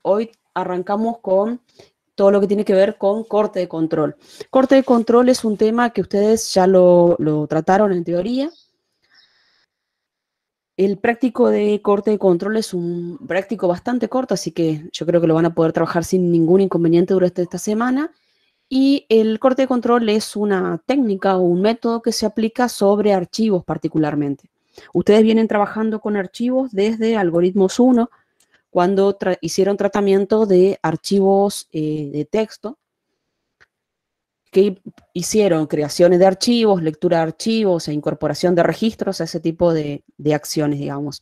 Hoy arrancamos con todo lo que tiene que ver con corte de control. Corte de control es un tema que ustedes ya lo trataron en teoría. El práctico de corte de control es un práctico bastante corto, así que yo creo que lo van a poder trabajar sin ningún inconveniente durante esta semana. Y el corte de control es una técnica o un método que se aplica sobre archivos particularmente. Ustedes vienen trabajando con archivos desde Algoritmos 1, cuando hicieron tratamiento de archivos de texto, que hicieron creaciones de archivos, lectura de archivos e incorporación de registros, ese tipo de acciones, digamos.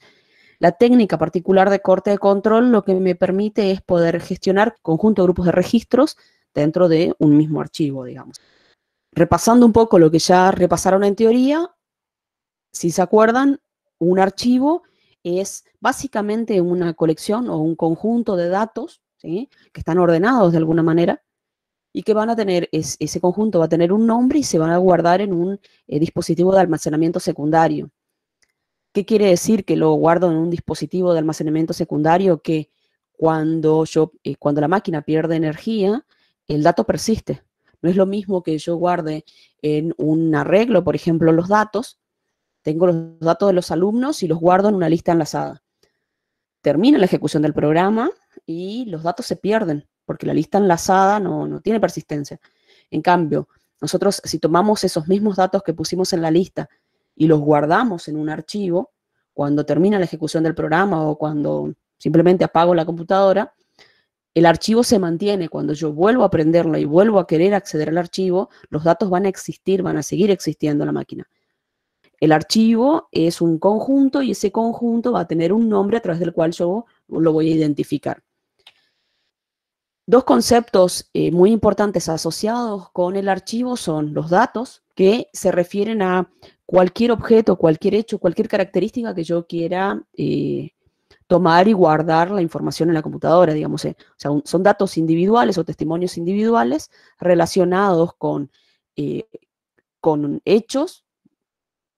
La técnica particular de corte de control lo que me permite es poder gestionar conjunto de grupos de registros dentro de un mismo archivo, digamos. Repasando un poco lo que ya repasaron en teoría, si se acuerdan, un archivo es básicamente una colección o un conjunto de datos, ¿sí?, que están ordenados de alguna manera y que van a tener, ese conjunto va a tener un nombre y se van a guardar en un dispositivo de almacenamiento secundario. ¿Qué quiere decir que lo guardo en un dispositivo de almacenamiento secundario? Que cuando la máquina pierde energía, el dato persiste. No es lo mismo que yo guarde en un arreglo, por ejemplo, los datos. Tengo los datos de los alumnos y los guardo en una lista enlazada. Termina la ejecución del programa y los datos se pierden, porque la lista enlazada no tiene persistencia. En cambio, nosotros si tomamos esos mismos datos que pusimos en la lista y los guardamos en un archivo, cuando termina la ejecución del programa o cuando simplemente apago la computadora, el archivo se mantiene. Cuando yo vuelvo a prenderlo y vuelvo a querer acceder al archivo, los datos van a existir, van a seguir existiendo en la máquina. El archivo es un conjunto y ese conjunto va a tener un nombre a través del cual yo lo voy a identificar. Dos conceptos muy importantes asociados con el archivo son los datos, que se refieren a cualquier objeto, cualquier hecho, cualquier característica que yo quiera tomar y guardar la información en la computadora, digamos. O sea, son datos individuales o testimonios individuales relacionados con hechos,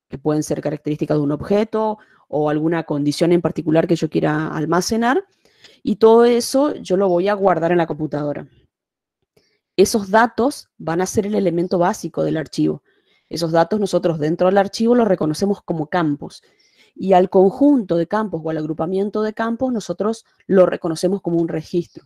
que pueden ser características de un objeto o alguna condición en particular que yo quiera almacenar, y todo eso yo lo voy a guardar en la computadora. Esos datos van a ser el elemento básico del archivo. Esos datos nosotros dentro del archivo los reconocemos como campos, y al conjunto de campos o al agrupamiento de campos nosotros lo reconocemos como un registro.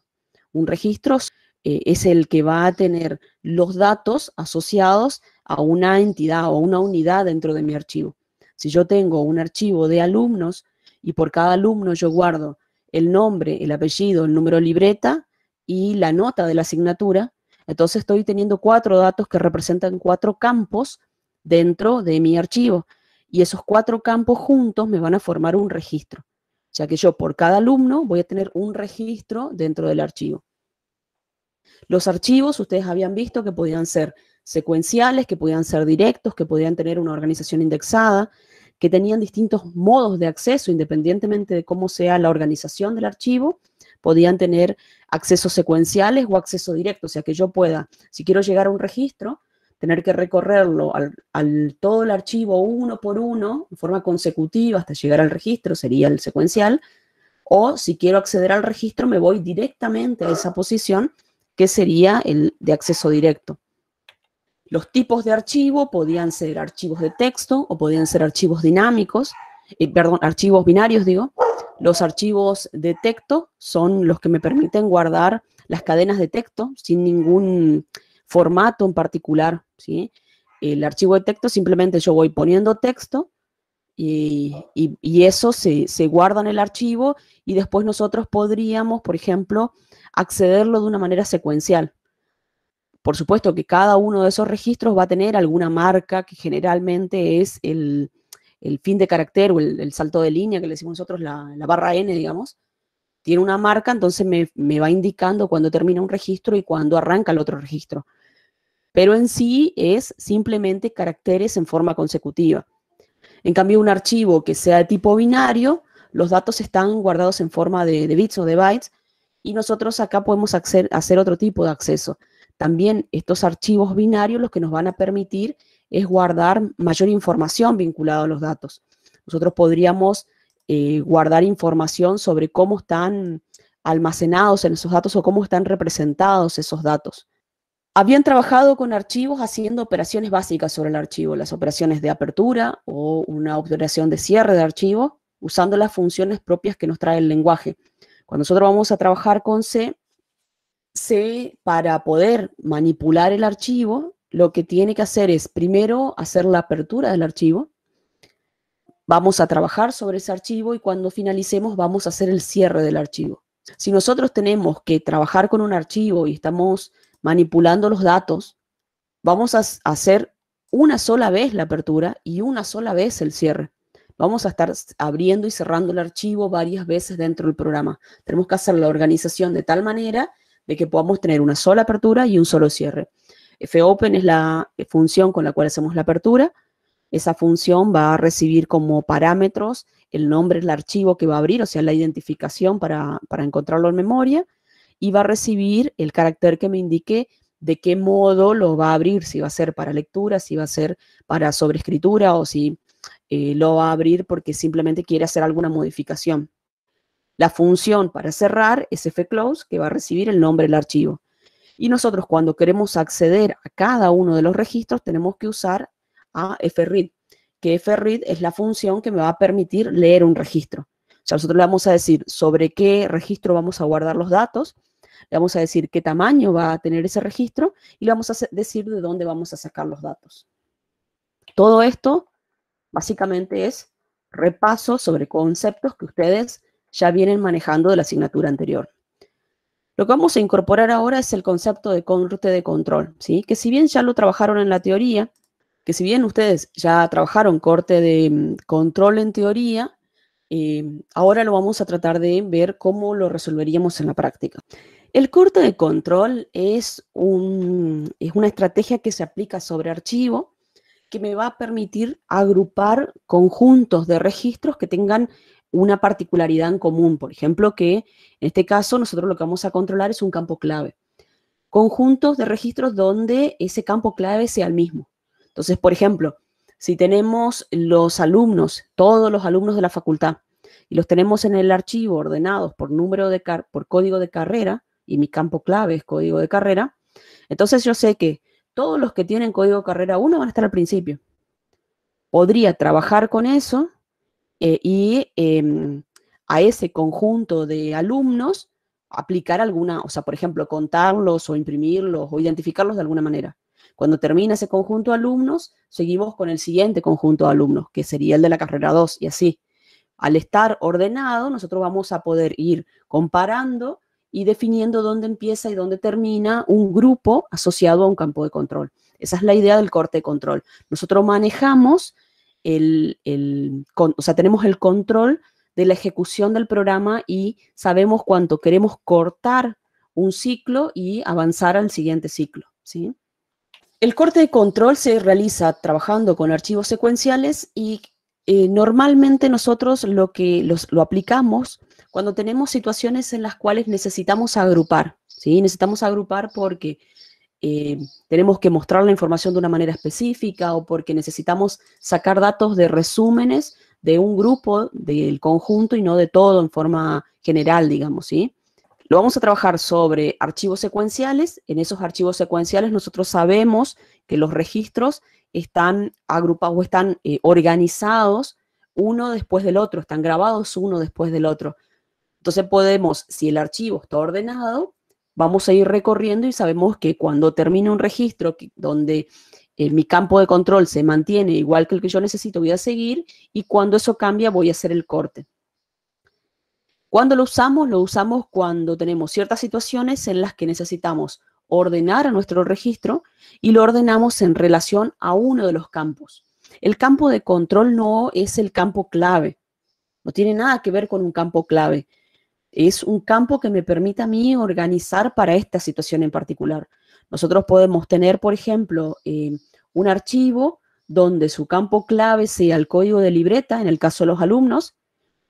Un registro es el que va a tener los datos asociados a una entidad o una unidad dentro de mi archivo. Si yo tengo un archivo de alumnos y por cada alumno yo guardo el nombre, el apellido, el número de libreta y la nota de la asignatura, entonces estoy teniendo 4 datos que representan 4 campos dentro de mi archivo. Y esos 4 campos juntos me van a formar un registro. O sea que yo por cada alumno voy a tener un registro dentro del archivo. Los archivos, ustedes habían visto que podían ser secuenciales, que podían ser directos, que podían tener una organización indexada, que tenían distintos modos de acceso, independientemente de cómo sea la organización del archivo. Podían tener accesos secuenciales o acceso directo, o sea que yo pueda, si quiero llegar a un registro, tener que recorrerlo todo el archivo uno por uno, en forma consecutiva hasta llegar al registro, sería el secuencial, o si quiero acceder al registro me voy directamente a esa posición, que sería el de acceso directo. Los tipos de archivo podían ser archivos de texto o podían ser archivos dinámicos, archivos binarios, digo. Los archivos de texto son los que me permiten guardar las cadenas de texto sin ningún formato en particular, ¿sí? El archivo de texto simplemente yo voy poniendo texto y eso se guarda en el archivo y después nosotros podríamos, por ejemplo, accederlo de una manera secuencial. Por supuesto que cada uno de esos registros va a tener alguna marca que generalmente es el fin de carácter o el salto de línea que le decimos nosotros, la barra N, digamos. Tiene una marca, entonces me va indicando cuando termina un registro y cuando arranca el otro registro. Pero en sí es simplemente caracteres en forma consecutiva. En cambio, un archivo que sea de tipo binario, los datos están guardados en forma de bits o de bytes, y nosotros acá podemos hacer otro tipo de acceso. También estos archivos binarios lo que nos van a permitir es guardar mayor información vinculada a los datos. Nosotros podríamos guardar información sobre cómo están almacenados en esos datos o cómo están representados esos datos. Habían trabajado con archivos haciendo operaciones básicas sobre el archivo, las operaciones de apertura o una operación de cierre de archivo, usando las funciones propias que nos trae el lenguaje. Cuando nosotros vamos a trabajar con C, para poder manipular el archivo, lo que tiene que hacer es primero hacer la apertura del archivo. Vamos a trabajar sobre ese archivo y cuando finalicemos vamos a hacer el cierre del archivo. Si nosotros tenemos que trabajar con un archivo y estamos manipulando los datos, vamos a hacer una sola vez la apertura y una sola vez el cierre. Vamos a estar abriendo y cerrando el archivo varias veces dentro del programa. Tenemos que hacer la organización de tal manera de que podamos tener una sola apertura y un solo cierre. fopen es la función con la cual hacemos la apertura. Esa función va a recibir como parámetros el nombre del archivo que va a abrir, o sea, la identificación para encontrarlo en memoria, y va a recibir el carácter que me indique de qué modo lo va a abrir, si va a ser para lectura, si va a ser para sobreescritura o si lo va a abrir porque simplemente quiere hacer alguna modificación. La función para cerrar es fclose, que va a recibir el nombre del archivo. Y nosotros cuando queremos acceder a cada uno de los registros tenemos que usar a fread, que fread es la función que me va a permitir leer un registro. O sea, nosotros le vamos a decir sobre qué registro vamos a guardar los datos, le vamos a decir qué tamaño va a tener ese registro y le vamos a decir de dónde vamos a sacar los datos. Todo esto básicamente es repaso sobre conceptos que ustedes ya vienen manejando de la asignatura anterior. Lo que vamos a incorporar ahora es el concepto de corte de control, ¿sí? Que si bien ya lo trabajaron en la teoría, que si bien ustedes ya trabajaron corte de control en teoría, ahora lo vamos a tratar de ver cómo lo resolveríamos en la práctica. El corte de control es una estrategia que se aplica sobre archivo que me va a permitir agrupar conjuntos de registros que tengan una particularidad en común. Por ejemplo, que en este caso nosotros lo que vamos a controlar es un campo clave. Conjuntos de registros donde ese campo clave sea el mismo. Entonces, por ejemplo, si tenemos los alumnos, todos los alumnos de la facultad, y los tenemos en el archivo ordenados por por código de carrera, y mi campo clave es código de carrera, entonces yo sé que todos los que tienen código de carrera 1 van a estar al principio. Podría trabajar con eso y a ese conjunto de alumnos aplicar alguna, o sea, por ejemplo, contarlos o imprimirlos o identificarlos de alguna manera. Cuando termina ese conjunto de alumnos, seguimos con el siguiente conjunto de alumnos, que sería el de la carrera 2, y así. Al estar ordenado, nosotros vamos a poder ir comparando y definiendo dónde empieza y dónde termina un grupo asociado a un campo de control. Esa es la idea del corte de control. Nosotros manejamos o sea, tenemos el control de la ejecución del programa y sabemos cuánto queremos cortar un ciclo y avanzar al siguiente ciclo, ¿sí? El corte de control se realiza trabajando con archivos secuenciales y normalmente nosotros lo aplicamos cuando tenemos situaciones en las cuales necesitamos agrupar, ¿sí? Necesitamos agrupar porque tenemos que mostrar la información de una manera específica o porque necesitamos sacar datos de resúmenes de un grupo, del conjunto y no de todo en forma general, digamos, ¿sí? Lo vamos a trabajar sobre archivos secuenciales. En esos archivos secuenciales nosotros sabemos que los registros están agrupados o están organizados uno después del otro, están grabados uno después del otro. Entonces podemos, si el archivo está ordenado, vamos a ir recorriendo y sabemos que cuando termine un registro donde mi campo de control se mantiene igual que el que yo necesito, voy a seguir, y cuando eso cambia voy a hacer el corte. ¿Cuándo lo usamos? Lo usamos cuando tenemos ciertas situaciones en las que necesitamos ordenar a nuestro registro y lo ordenamos en relación a uno de los campos. El campo de control no es el campo clave, no tiene nada que ver con un campo clave. Es un campo que me permite a mí organizar para esta situación en particular. Nosotros podemos tener, por ejemplo, un archivo donde su campo clave sea el código de libreta, en el caso de los alumnos,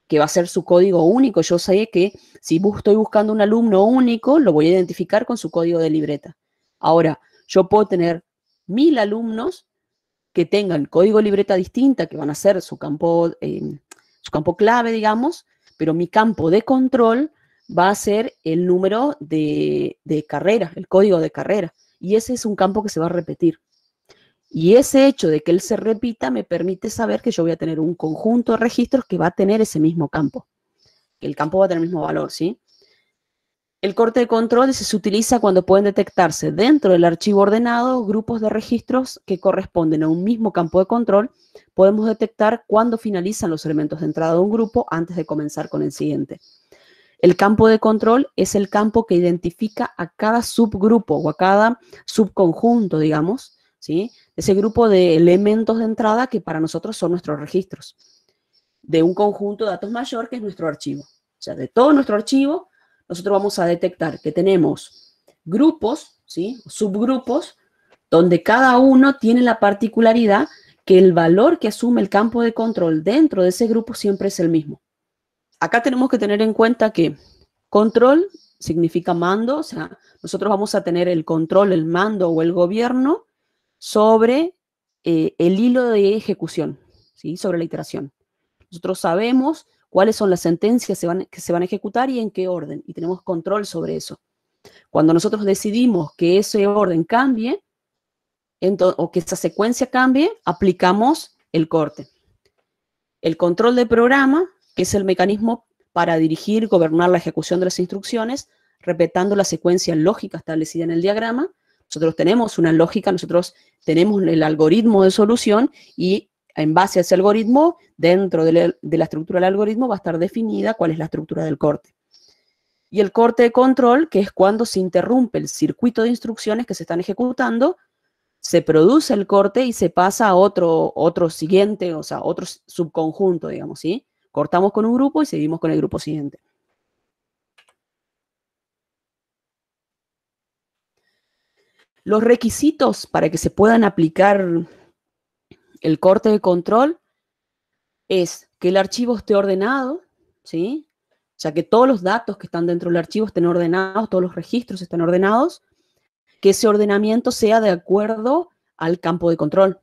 que va a ser su código único. Yo sé que si estoy buscando un alumno único, lo voy a identificar con su código de libreta. Ahora, yo puedo tener 1000 alumnos que tengan código de libreta distinta, que van a ser su campo clave, digamos, pero mi campo de control va a ser el número de carrera, el código de carrera. Y ese es un campo que se va a repetir. Y ese hecho de que él se repita me permite saber que yo voy a tener un conjunto de registros que va a tener ese mismo campo. Que el campo va a tener el mismo valor, ¿sí? El corte de control se utiliza cuando pueden detectarse dentro del archivo ordenado grupos de registros que corresponden a un mismo campo de control. Podemos detectar cuándo finalizan los elementos de entrada de un grupo antes de comenzar con el siguiente. El campo de control es el campo que identifica a cada subgrupo o a cada subconjunto, digamos, ¿sí? Ese grupo de elementos de entrada que para nosotros son nuestros registros, de un conjunto de datos mayor que es nuestro archivo. O sea, de todo nuestro archivo, nosotros vamos a detectar que tenemos grupos, ¿sí? Subgrupos, donde cada uno tiene la particularidad que el valor que asume el campo de control dentro de ese grupo siempre es el mismo. Acá tenemos que tener en cuenta que control significa mando, o sea, nosotros vamos a tener el control, el mando o el gobierno sobre el hilo de ejecución, ¿sí? Sobre la iteración. Nosotros sabemos cuáles son las sentencias que se van a ejecutar y en qué orden, y tenemos control sobre eso. Cuando nosotros decidimos que ese orden cambie, o que esa secuencia cambie, aplicamos el corte. El control de programa, que es el mecanismo para dirigir y gobernar la ejecución de las instrucciones, respetando la secuencia lógica establecida en el diagrama. Nosotros tenemos una lógica, nosotros tenemos el algoritmo de solución y en base a ese algoritmo, dentro de la estructura del algoritmo va a estar definida cuál es la estructura del corte. Y el corte de control, que es cuando se interrumpe el circuito de instrucciones que se están ejecutando, se produce el corte y se pasa a otro siguiente, o sea, otro subconjunto, digamos, ¿sí? Cortamos con un grupo y seguimos con el grupo siguiente. Los requisitos para que se puedan aplicar el corte de control es que el archivo esté ordenado, ¿sí? O sea, que todos los datos que están dentro del archivo estén ordenados, todos los registros estén ordenados, que ese ordenamiento sea de acuerdo al campo de control,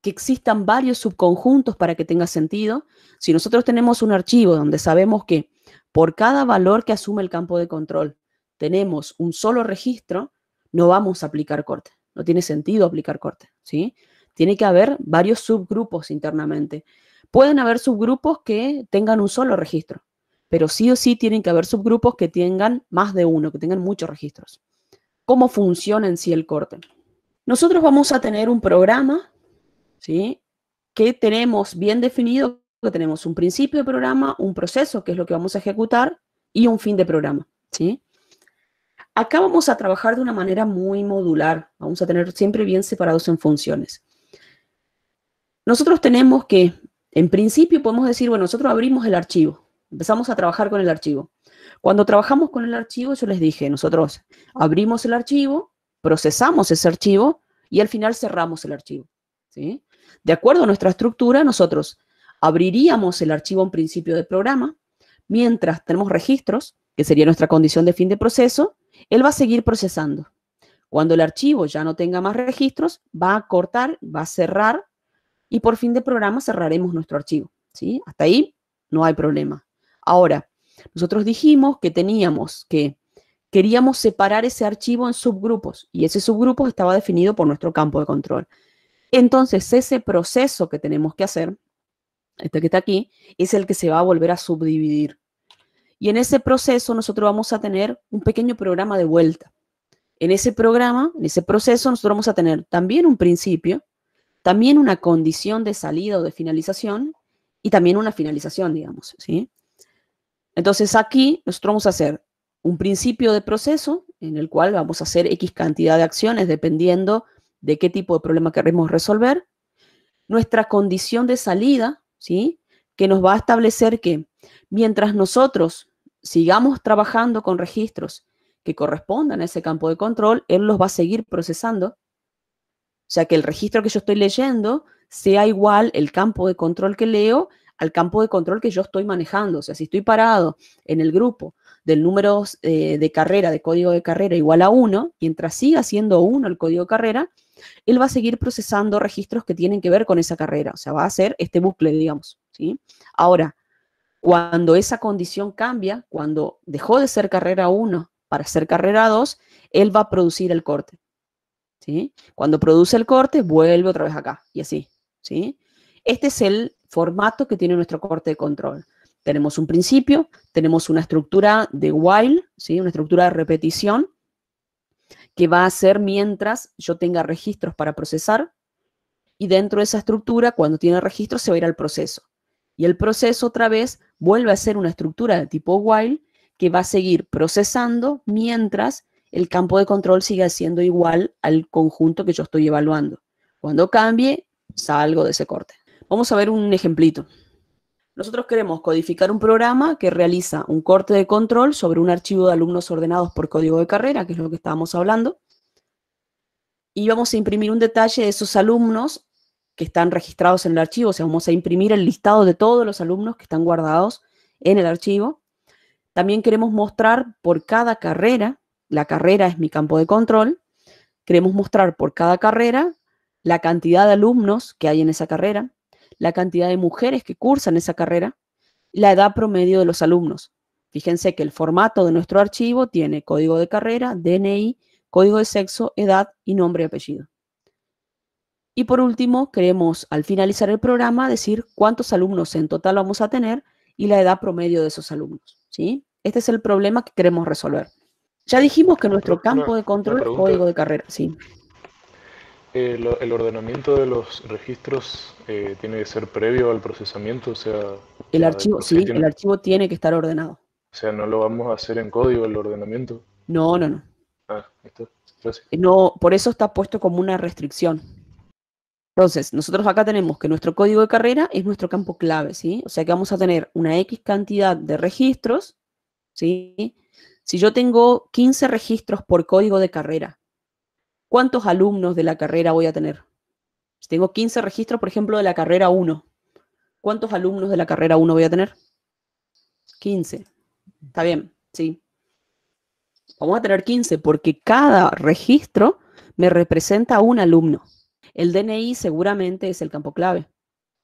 que existan varios subconjuntos para que tenga sentido. Si nosotros tenemos un archivo donde sabemos que por cada valor que asume el campo de control tenemos un solo registro, no vamos a aplicar corte. No tiene sentido aplicar corte, ¿sí? Tiene que haber varios subgrupos internamente. Pueden haber subgrupos que tengan un solo registro, pero sí o sí tienen que haber subgrupos que tengan más de uno, que tengan muchos registros. ¿Cómo funciona en sí el corte? Nosotros vamos a tener un programa, ¿sí? Que tenemos bien definido, que tenemos un principio de programa, un proceso, que es lo que vamos a ejecutar, y un fin de programa, ¿sí? Acá vamos a trabajar de una manera muy modular, vamos a tener siempre bien separados en funciones. Nosotros tenemos que, en principio podemos decir, bueno, nosotros abrimos el archivo, empezamos a trabajar con el archivo. Cuando trabajamos con el archivo, yo les dije, nosotros abrimos el archivo, procesamos ese archivo y al final cerramos el archivo, ¿sí? De acuerdo a nuestra estructura, nosotros abriríamos el archivo en principio de programa, mientras tenemos registros, que sería nuestra condición de fin de proceso, él va a seguir procesando. Cuando el archivo ya no tenga más registros, va a cortar, va a cerrar, y por fin de programa cerraremos nuestro archivo, ¿sí? Hasta ahí no hay problema. Ahora, nosotros dijimos que queríamos separar ese archivo en subgrupos, y ese subgrupo estaba definido por nuestro campo de control. Entonces, ese proceso que tenemos que hacer, este que está aquí, es el que se va a volver a subdividir. Y en ese proceso nosotros vamos a tener un pequeño programa de vuelta. En ese programa, en ese proceso, nosotros vamos a tener también un principio, también una condición de salida o de finalización y también una finalización, digamos, ¿sí? Entonces aquí nosotros vamos a hacer un principio de proceso en el cual vamos a hacer X cantidad de acciones dependiendo de qué tipo de problema queremos resolver. Nuestra condición de salida, ¿sí? Que nos va a establecer que mientras nosotros sigamos trabajando con registros que correspondan a ese campo de control, él los va a seguir procesando. O sea, que el registro que yo estoy leyendo sea igual el campo de control que leo al campo de control que yo estoy manejando. O sea, si estoy parado en el grupo del número de carrera, de código de carrera igual a 1, mientras siga siendo 1 el código de carrera, él va a seguir procesando registros que tienen que ver con esa carrera. O sea, va a hacer este bucle, digamos, ¿sí? Ahora, Cuando esa condición cambia, cuando dejó de ser carrera 1 para ser carrera 2, él va a producir el corte, ¿sí? Cuando produce el corte, vuelve otra vez acá, y así, ¿sí? Este es el formato que tiene nuestro corte de control. Tenemos un principio, tenemos una estructura de while, ¿sí? Una estructura de repetición, que va a ser mientras yo tenga registros para procesar, y dentro de esa estructura, cuando tiene registros, se va a ir al proceso. Y el proceso otra vez vuelve a ser una estructura de tipo while que va a seguir procesando mientras el campo de control siga siendo igual al conjunto que yo estoy evaluando. Cuando cambie, salgo de ese corte. Vamos a ver un ejemplito. Nosotros queremos codificar un programa que realiza un corte de control sobre un archivo de alumnos ordenados por código de carrera, que es lo que estábamos hablando. Y vamos a imprimir un detalle de esos alumnos que están registrados en el archivo. O sea, vamos a imprimir el listado de todos los alumnos que están guardados en el archivo. También queremos mostrar por cada carrera, la carrera es mi campo de control, queremos mostrar por cada carrera la cantidad de alumnos que hay en esa carrera, la cantidad de mujeres que cursan esa carrera, la edad promedio de los alumnos. Fíjense que el formato de nuestro archivo tiene código de carrera, DNI, código de sexo, edad y nombre y apellido. Y por último, queremos al finalizar el programa decir cuántos alumnos en total vamos a tener y la edad promedio de esos alumnos, ¿sí? Este es el problema que queremos resolver. Ya dijimos que nuestro campo de control es código de carrera, sí. El ordenamiento de los registros tiene que ser previo al procesamiento, o sea, El archivo, sí, el archivo tiene que estar ordenado. O sea, no lo vamos a hacer en código el ordenamiento. No, no, no. Ah, listo. Gracias. No, por eso está puesto como una restricción. Entonces, nosotros acá tenemos que nuestro código de carrera es nuestro campo clave, ¿sí? O sea que vamos a tener una X cantidad de registros, ¿sí? Si yo tengo 15 registros por código de carrera, ¿cuántos alumnos de la carrera voy a tener? Si tengo 15 registros, por ejemplo, de la carrera 1, ¿cuántos alumnos de la carrera 1 voy a tener? 15. Está bien, sí. Vamos a tener 15 porque cada registro me representa a un alumno. El DNI seguramente es el campo clave.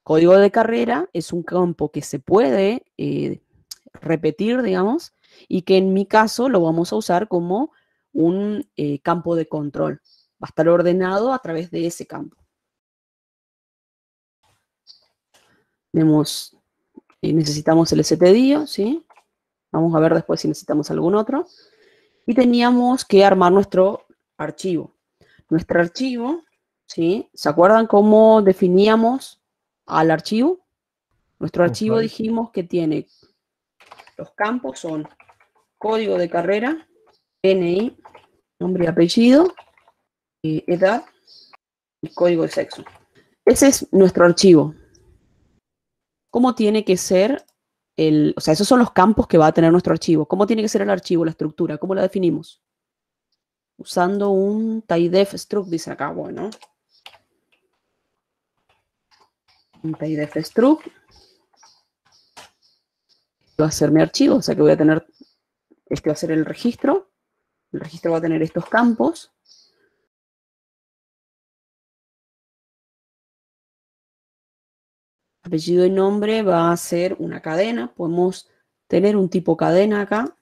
Código de carrera es un campo que se puede repetir, digamos, y que en mi caso lo vamos a usar como un campo de control. Va a estar ordenado a través de ese campo. Necesitamos el stdio, ¿sí? Vamos a ver después si necesitamos algún otro. Y teníamos que armar nuestro archivo. Nuestro archivo, ¿sí? ¿Se acuerdan cómo definíamos al archivo? Nuestro archivo dijimos que tiene, los campos son código de carrera, DNI, nombre y apellido, edad y código de sexo. Ese es nuestro archivo. ¿Cómo tiene que ser o sea, esos son los campos que va a tener nuestro archivo? ¿Cómo tiene que ser el archivo, la estructura? ¿Cómo la definimos? Usando un typedef struct, dice acá, bueno. Un typedef struct. Va a ser mi archivo, o sea que voy a tener, este va a ser el registro va a tener estos campos. Apellido y nombre va a ser una cadena, podemos tener un tipo cadena acá.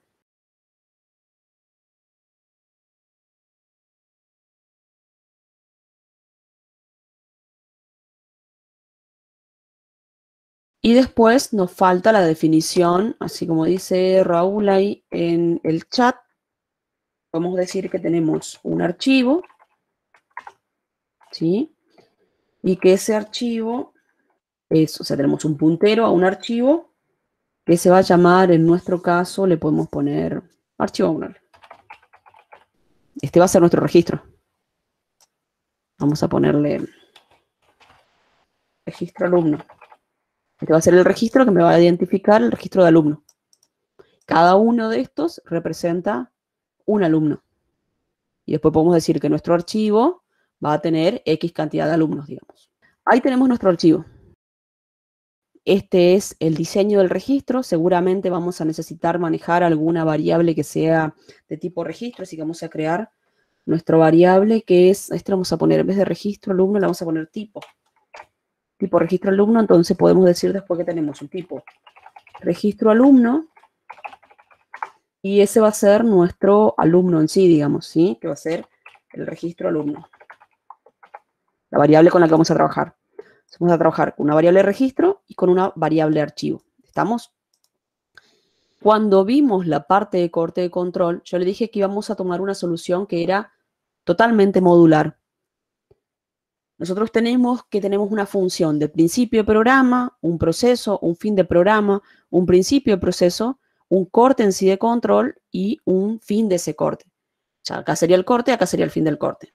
Y después nos falta la definición, así como dice Raúl ahí en el chat. Podemos decir que tenemos un archivo, ¿sí? Y que ese archivo es, o sea, tenemos un puntero a un archivo que se va a llamar, en nuestro caso, le podemos poner archivo owner. Este va a ser nuestro registro. Vamos a ponerle registro alumno. Este va a ser el registro que me va a identificar el registro de alumno. Cada uno de estos representa un alumno. Y después podemos decir que nuestro archivo va a tener X cantidad de alumnos, digamos. Ahí tenemos nuestro archivo. Este es el diseño del registro. Seguramente vamos a necesitar manejar alguna variable que sea de tipo registro, así que vamos a crear nuestra variable que es, este lo vamos a poner, en vez de registro alumno, le vamos a poner tipo. Tipo registro alumno, entonces podemos decir después que tenemos un tipo registro alumno, y ese va a ser nuestro alumno en sí, digamos, ¿sí? Que va a ser el registro alumno. La variable con la que vamos a trabajar. Vamos a trabajar con una variable de registro y con una variable de archivo. ¿Estamos? Cuando vimos la parte de corte de control, yo le dije que íbamos a tomar una solución que era totalmente modular. Nosotros tenemos una función de principio de programa, un proceso, un fin de programa, un principio de proceso, un corte en sí de control y un fin de ese corte. O sea, acá sería el corte, acá sería el fin del corte.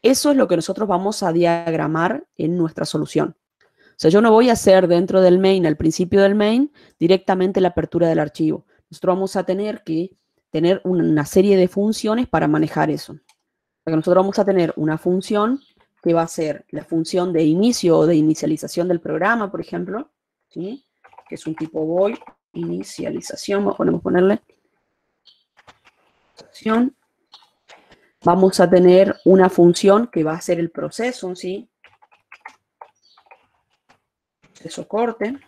Eso es lo que nosotros vamos a diagramar en nuestra solución. O sea, yo no voy a hacer dentro del main, al principio del main, directamente la apertura del archivo. Nosotros vamos a tener que tener una serie de funciones para manejar eso. O sea, que nosotros vamos a tener una función que va a ser la función de inicio o de inicialización del programa, por ejemplo, ¿sí? Que es un tipo void inicialización, podemos ponerle. Vamos a tener una función que va a ser el proceso, ¿sí? Proceso corte.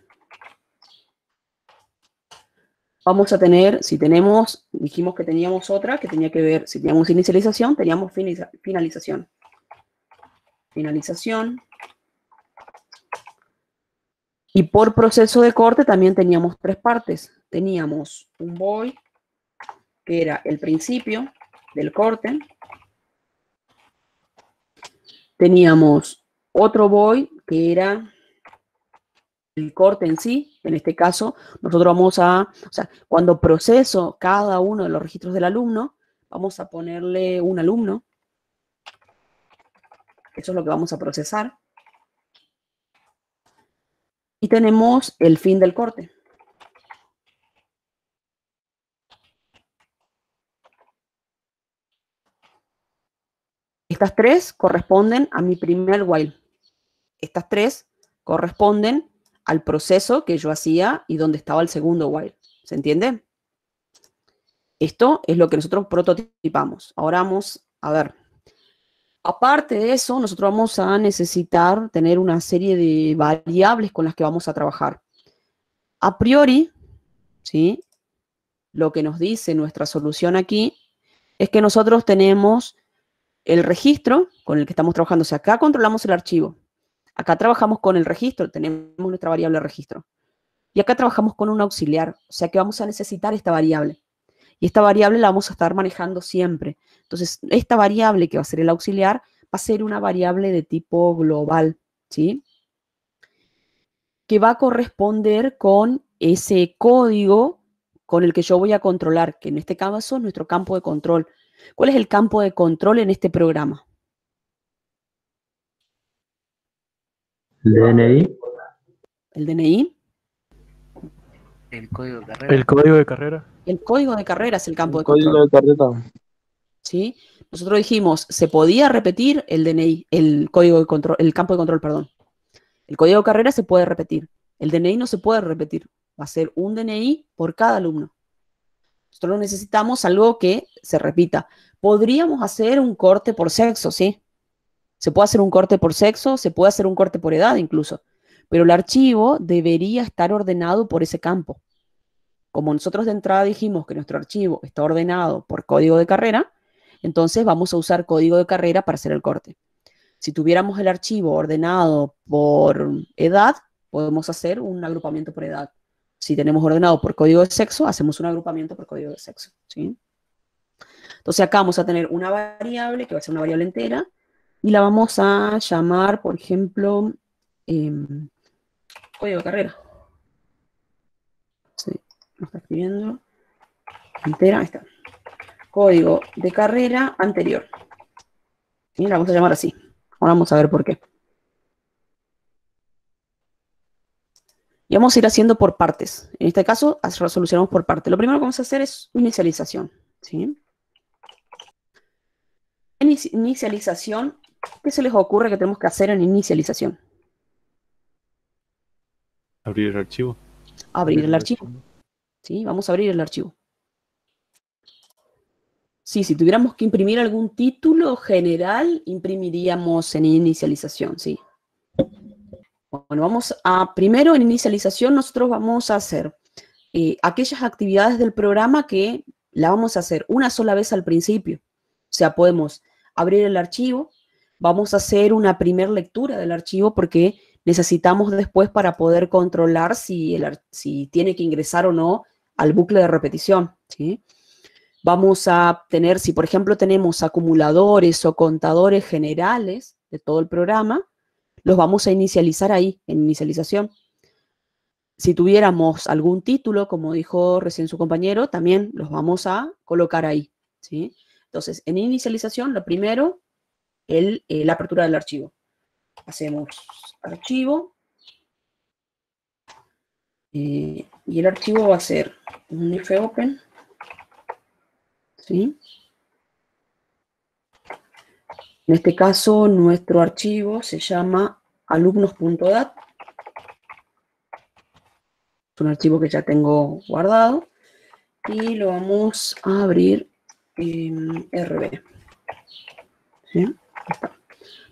Vamos a tener, si tenemos, dijimos que teníamos otra, que tenía que ver, si teníamos inicialización, teníamos finalización. Finalización. Y por proceso de corte también teníamos tres partes. Teníamos un void, que era el principio del corte. Teníamos otro void, que era el corte en sí. En este caso, nosotros vamos a, o sea, cuando proceso cada uno de los registros del alumno, vamos a ponerle un alumno. Eso es lo que vamos a procesar. Y tenemos el fin del corte. Estas tres corresponden a mi primer while. Estas tres corresponden al proceso que yo hacía y donde estaba el segundo while. ¿Se entiende? Esto es lo que nosotros prototipamos. Ahora vamos a ver. Aparte de eso, nosotros vamos a necesitar tener una serie de variables con las que vamos a trabajar. A priori, ¿sí? Lo que nos dice nuestra solución aquí es que nosotros tenemos el registro con el que estamos trabajando. O sea, acá controlamos el archivo. Acá trabajamos con el registro, tenemos nuestra variable registro. Y acá trabajamos con un auxiliar, o sea que vamos a necesitar esta variable. Y esta variable la vamos a estar manejando siempre. Entonces, esta variable que va a ser el auxiliar va a ser una variable de tipo global, ¿sí? Que va a corresponder con ese código con el que yo voy a controlar, que en este caso es nuestro campo de control. ¿Cuál es el campo de control en este programa? El DNI. ¿El DNI? El código de carrera. El código de carrera. El código de carrera es el campo de Código control. de carrera. ¿Sí? Nosotros dijimos, se podía repetir el DNI, el código de control, el campo de control, perdón. El código de carrera se puede repetir. El DNI no se puede repetir. Va a ser un DNI por cada alumno. Nosotros necesitamos algo que se repita. Podríamos hacer un corte por sexo, ¿sí? Se puede hacer un corte por sexo, se puede hacer un corte por edad incluso. Pero el archivo debería estar ordenado por ese campo. Como nosotros de entrada dijimos que nuestro archivo está ordenado por código de carrera, entonces vamos a usar código de carrera para hacer el corte. Si tuviéramos el archivo ordenado por edad, podemos hacer un agrupamiento por edad. Si tenemos ordenado por código de sexo, hacemos un agrupamiento por código de sexo, ¿sí? Entonces acá vamos a tener una variable que va a ser una variable entera y la vamos a llamar, por ejemplo, código de carrera. Sí, nos está escribiendo. Entera, ahí está. Código de carrera anterior. Y la vamos a llamar así. Ahora vamos a ver por qué. Y vamos a ir haciendo por partes. En este caso, resolucionamos por partes. Lo primero que vamos a hacer es inicialización, ¿sí? En inicialización, ¿qué se les ocurre que tenemos que hacer en inicialización? Abrir el archivo. Abrir el archivo. ¿Sí? Vamos a abrir el archivo. Sí, si tuviéramos que imprimir algún título general, imprimiríamos en inicialización, ¿sí? Bueno, primero en inicialización nosotros vamos a hacer aquellas actividades del programa que la vamos a hacer una sola vez al principio. O sea, podemos abrir el archivo, vamos a hacer una primer lectura del archivo porque necesitamos después para poder controlar si tiene que ingresar o no al bucle de repetición, ¿sí? Vamos a tener, si por ejemplo tenemos acumuladores o contadores generales de todo el programa, los vamos a inicializar ahí, en inicialización. Si tuviéramos algún título, como dijo recién su compañero, también los vamos a colocar ahí, ¿sí? Entonces, en inicialización, lo primero, la apertura del archivo. Hacemos archivo. Y el archivo va a ser un fopen, ¿sí? En este caso, nuestro archivo se llama alumnos.dat. Es un archivo que ya tengo guardado. Y lo vamos a abrir en RB. ¿Sí?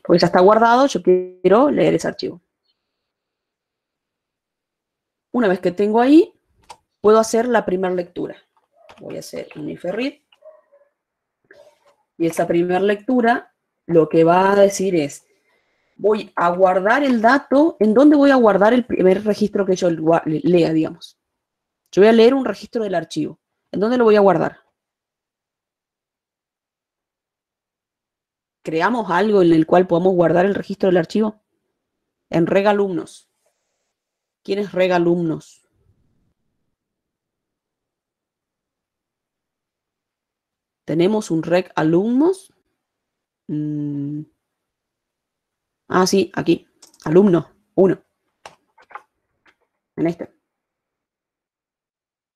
Porque ya está guardado, yo quiero leer ese archivo. Una vez que tengo ahí, puedo hacer la primera lectura. Voy a hacer un ifread. Y esa primera lectura lo que va a decir es, voy a guardar el dato. ¿En dónde voy a guardar el primer registro que yo lea, digamos? Yo voy a leer un registro del archivo. ¿En dónde lo voy a guardar? ¿Creamos algo en el cual podamos guardar el registro del archivo? En reg alumnos. ¿Quién es reg alumnos? Tenemos un reg alumnos. Ah, sí, aquí. Alumno, 1. En este.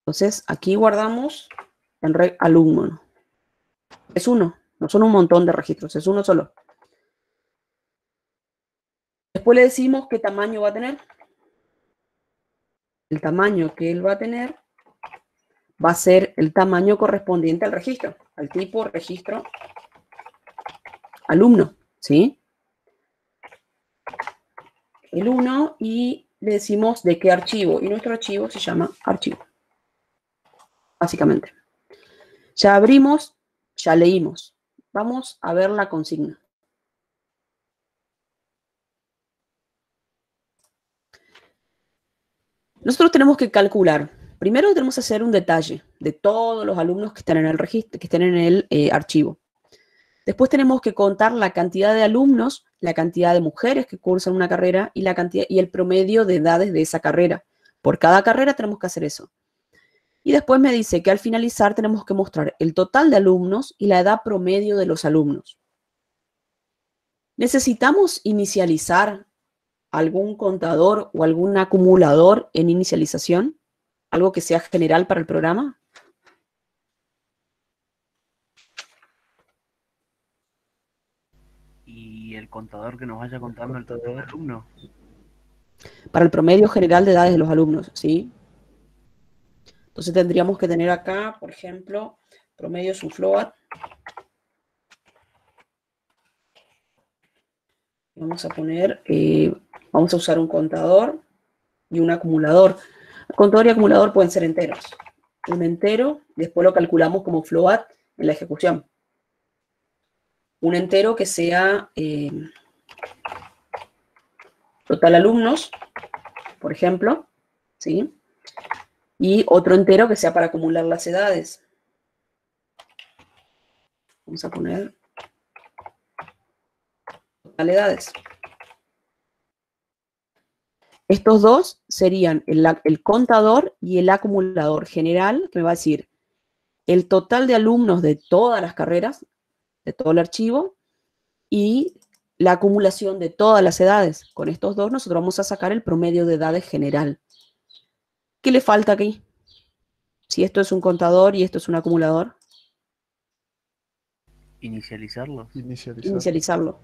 Entonces, aquí guardamos en reg alumno. Es 1. No son un montón de registros, es uno solo. Después le decimos qué tamaño va a tener. El tamaño que él va a tener va a ser el tamaño correspondiente al registro, al tipo registro alumno, ¿sí? El 1 y le decimos de qué archivo. Y nuestro archivo se llama archivo, básicamente. Ya abrimos, ya leímos. Vamos a ver la consigna. Nosotros tenemos que calcular. Primero tenemos que hacer un detalle de todos los alumnos que están en el registro, que estén en el archivo. Después tenemos que contar la cantidad de alumnos, la cantidad de mujeres que cursan una carrera y la cantidad y el promedio de edades de esa carrera. Por cada carrera tenemos que hacer eso. Y después me dice que al finalizar tenemos que mostrar el total de alumnos y la edad promedio de los alumnos. ¿Necesitamos inicializar algún contador o algún acumulador en inicialización? ¿Algo que sea general para el programa? Y el contador que nos vaya contando el total de alumnos. Para el promedio general de edades de los alumnos, ¿sí? Entonces tendríamos que tener acá, por ejemplo, promedio es un float. Vamos a poner, vamos a usar un contador y un acumulador. Contador y acumulador pueden ser enteros. Un entero, después lo calculamos como float en la ejecución. Un entero que sea total alumnos, por ejemplo, ¿sí? Y otro entero que sea para acumular las edades. Vamos a poner total edades. Estos dos serían el contador y el acumulador general, que me va a decir el total de alumnos de todas las carreras, de todo el archivo, y la acumulación de todas las edades. Con estos dos nosotros vamos a sacar el promedio de edades general. ¿Qué le falta aquí? Si esto es un contador y esto es un acumulador. Inicializarlo. Inicializarlo.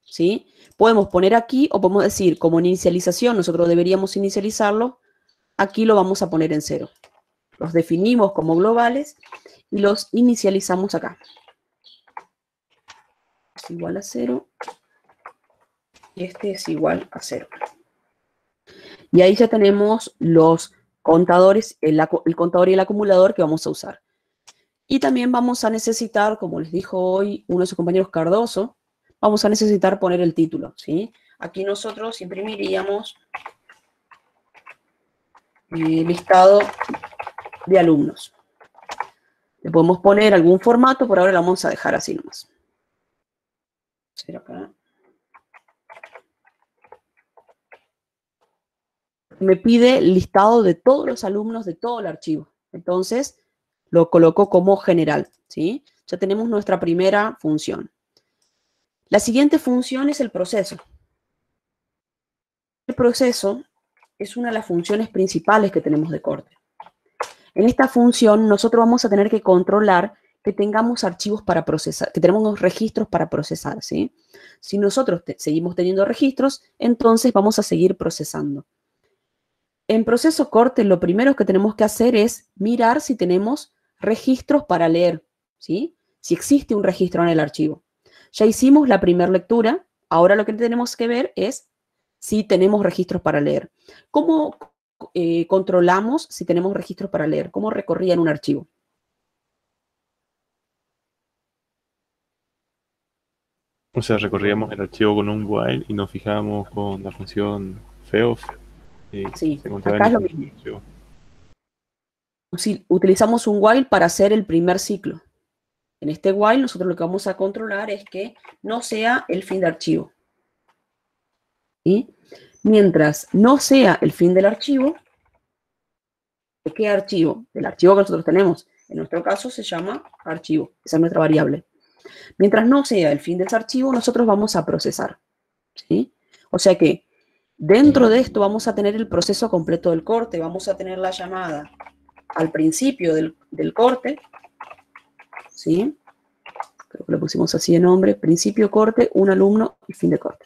¿Sí? Podemos poner aquí o podemos decir, como en inicialización nosotros deberíamos inicializarlo, aquí lo vamos a poner en 0. Los definimos como globales y los inicializamos acá. Es igual a 0 y este es igual a 0. Y ahí ya tenemos los contadores, el contador y el acumulador que vamos a usar. Y también vamos a necesitar, como les dijo hoy uno de sus compañeros Cardoso, vamos a necesitar poner el título, ¿sí? Aquí nosotros imprimiríamos listado de alumnos. Le podemos poner algún formato, por ahora lo vamos a dejar así nomás. Acá. Me pide el listado de todos los alumnos de todo el archivo. Entonces, lo coloco como general, ¿sí? Ya tenemos nuestra primera función. La siguiente función es el proceso. El proceso es una de las funciones principales que tenemos de corte. En esta función, nosotros vamos a tener que controlar que tengamos archivos para procesar, que tenemos registros para procesar, ¿sí? Si nosotros seguimos teniendo registros, entonces vamos a seguir procesando. En proceso corte, lo primero que tenemos que hacer es mirar si tenemos registros para leer, ¿sí? Si existe un registro en el archivo. Ya hicimos la primera lectura, ahora lo que tenemos que ver es si tenemos registros para leer. ¿Cómo controlamos si tenemos registros para leer? ¿Cómo recorría en un archivo? O sea, recorríamos el archivo con un while y nos fijábamos con la función feof. Sí, se contaba acá es en lo el mismo. archivo. Si utilizamos un while para hacer el primer ciclo. En este while nosotros lo que vamos a controlar es que no sea el fin de archivo. ¿Sí? Mientras no sea el fin del archivo, ¿de qué archivo? Del archivo que nosotros tenemos. En nuestro caso se llama archivo. Esa es nuestra variable. Mientras no sea el fin de ese archivo, nosotros vamos a procesar. ¿Sí? O sea que dentro de esto vamos a tener el proceso completo del corte. Vamos a tener la llamada al principio del corte. ¿Sí? Creo que lo pusimos así de nombre. Principio corte, un alumno y fin de corte.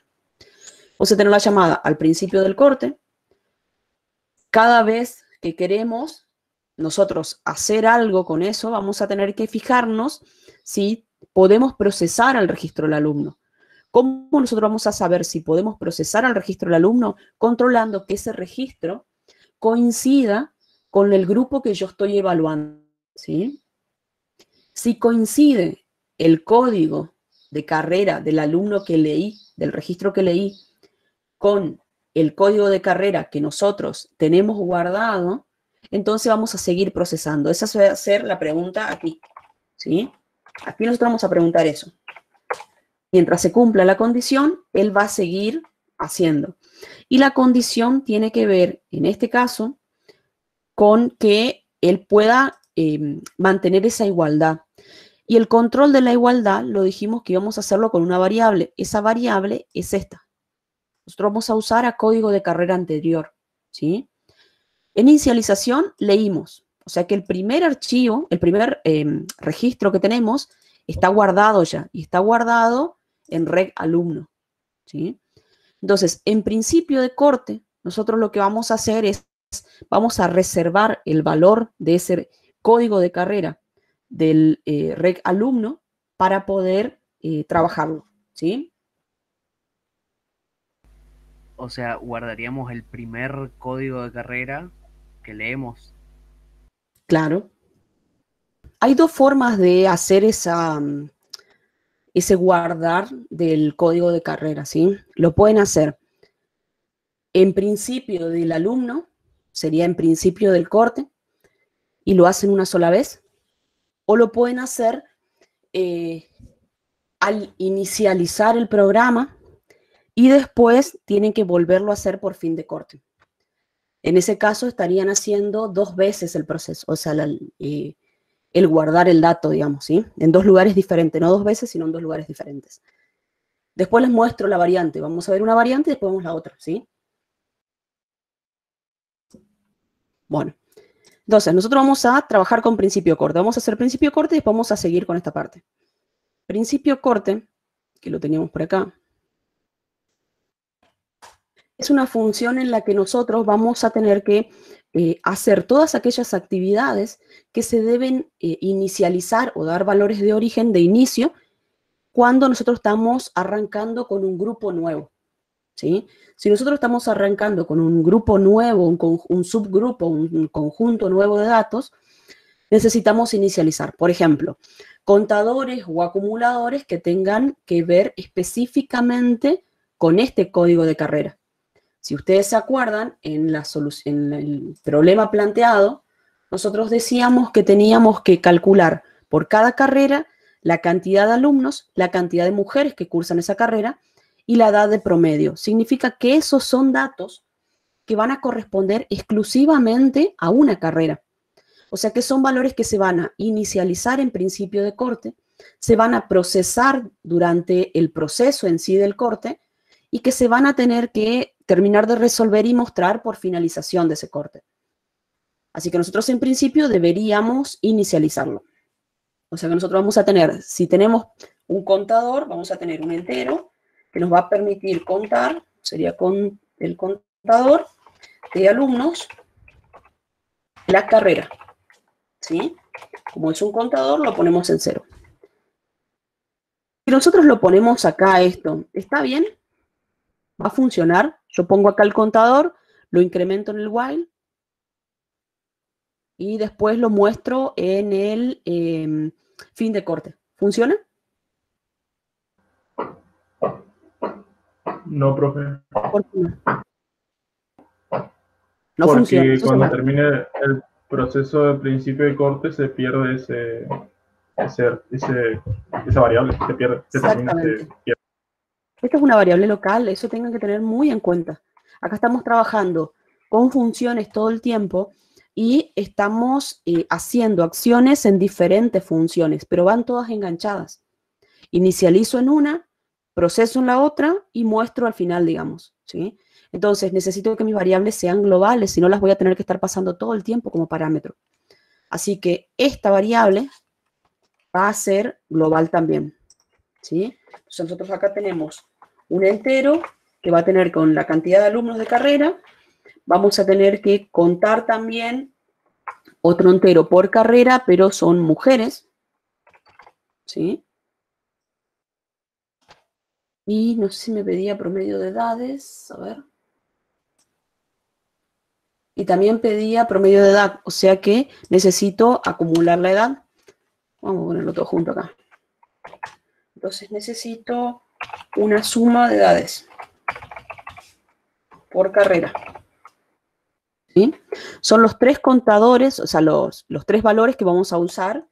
Vamos a tener la llamada al principio del corte. Cada vez que queremos nosotros hacer algo con eso, vamos a tener que fijarnos si podemos procesar al registro del alumno. ¿Cómo nosotros vamos a saber si podemos procesar al registro del alumno? Controlando que ese registro coincida con el grupo que yo estoy evaluando, ¿sí? Si coincide el código de carrera del alumno que leí, del registro que leí, con el código de carrera que nosotros tenemos guardado, entonces vamos a seguir procesando. Esa va a ser la pregunta aquí, ¿sí? Aquí nosotros vamos a preguntar eso. Mientras se cumpla la condición, él va a seguir haciendo. Y la condición tiene que ver, en este caso, con que él pueda mantener esa igualdad. Y el control de la igualdad lo dijimos que íbamos a hacerlo con una variable. Esa variable es esta. Nosotros vamos a usar a código de carrera anterior, ¿sí? En inicialización leímos. O sea que el primer archivo, el primer registro que tenemos está guardado ya. Y está guardado en reg alumno, ¿sí? Entonces, en principio de corte, nosotros lo que vamos a hacer es, vamos a reservar el valor de ese código de carrera del reg alumno para poder trabajarlo, ¿sí? O sea, guardaríamos el primer código de carrera que leemos. Claro. Hay dos formas de hacer ese guardar del código de carrera, ¿sí? Lo pueden hacer en principio del alumno, sería en principio del corte, y lo hacen una sola vez, o lo pueden hacer al inicializar el programa y después tienen que volverlo a hacer por fin de corte. En ese caso estarían haciendo dos veces el proceso, o sea, el guardar el dato, digamos, ¿sí? En dos lugares diferentes, no dos veces, sino en dos lugares diferentes. Después les muestro la variante. Vamos a ver una variante y después vemos la otra, ¿sí? Bueno, entonces nosotros vamos a trabajar con principio corte. Vamos a hacer principio corte y después vamos a seguir con esta parte. Principio corte, que lo teníamos por acá, es una función en la que nosotros vamos a tener que hacer todas aquellas actividades que se deben inicializar o dar valores de origen de inicio cuando nosotros estamos arrancando con un grupo nuevo. ¿sí? Si nosotros estamos arrancando con un grupo nuevo, un subgrupo, un conjunto nuevo de datos, necesitamos inicializar. Por ejemplo, contadores o acumuladores que tengan que ver específicamente con este código de carrera. Si ustedes se acuerdan, en el problema planteado, nosotros decíamos que teníamos que calcular por cada carrera la cantidad de alumnos, la cantidad de mujeres que cursan esa carrera y la edad de promedio. Significa que esos son datos que van a corresponder exclusivamente a una carrera. O sea que son valores que se van a inicializar en principio de corte, se van a procesar durante el proceso en sí del corte y que se van a tener que terminar de resolver y mostrar por finalización de ese corte. Así que nosotros en principio deberíamos inicializarlo. O sea que nosotros vamos a tener, si tenemos un contador, vamos a tener un entero que nos va a permitir contar, sería con el contador de alumnos de la carrera, ¿sí? Como es un contador, lo ponemos en 0. Si nosotros lo ponemos acá esto, ¿está bien? ¿Va a funcionar? Yo pongo acá el contador, lo incremento en el while y después lo muestro en el fin de corte. ¿Funciona? No, profe. ¿Por qué no? No Porque funciona. Eso cuando se va. termine el proceso de principio de corte se pierde esa variable. Se pierde. Se termina, se Exactamente. pierde. Esta es una variable local, eso tengan que tener muy en cuenta. Acá estamos trabajando con funciones todo el tiempo y estamos haciendo acciones en diferentes funciones, pero van todas enganchadas. Inicializo en una, proceso en la otra y muestro al final, digamos, ¿sí? Entonces, necesito que mis variables sean globales, si no las voy a tener que estar pasando todo el tiempo como parámetro. Así que esta variable va a ser global también, ¿sí? Entonces, nosotros acá tenemos un entero que va a tener con la cantidad de alumnos de carrera. Vamos a tener que contar también otro entero por carrera, pero son mujeres, ¿sí? Y no sé si me pedía promedio de edades, a ver. Y también pedía promedio de edad, o sea que necesito acumular la edad. Vamos a ponerlo todo junto acá. Entonces necesito una suma de edades por carrera. ¿Sí? Son los 3 contadores, o sea, los 3 valores que vamos a usar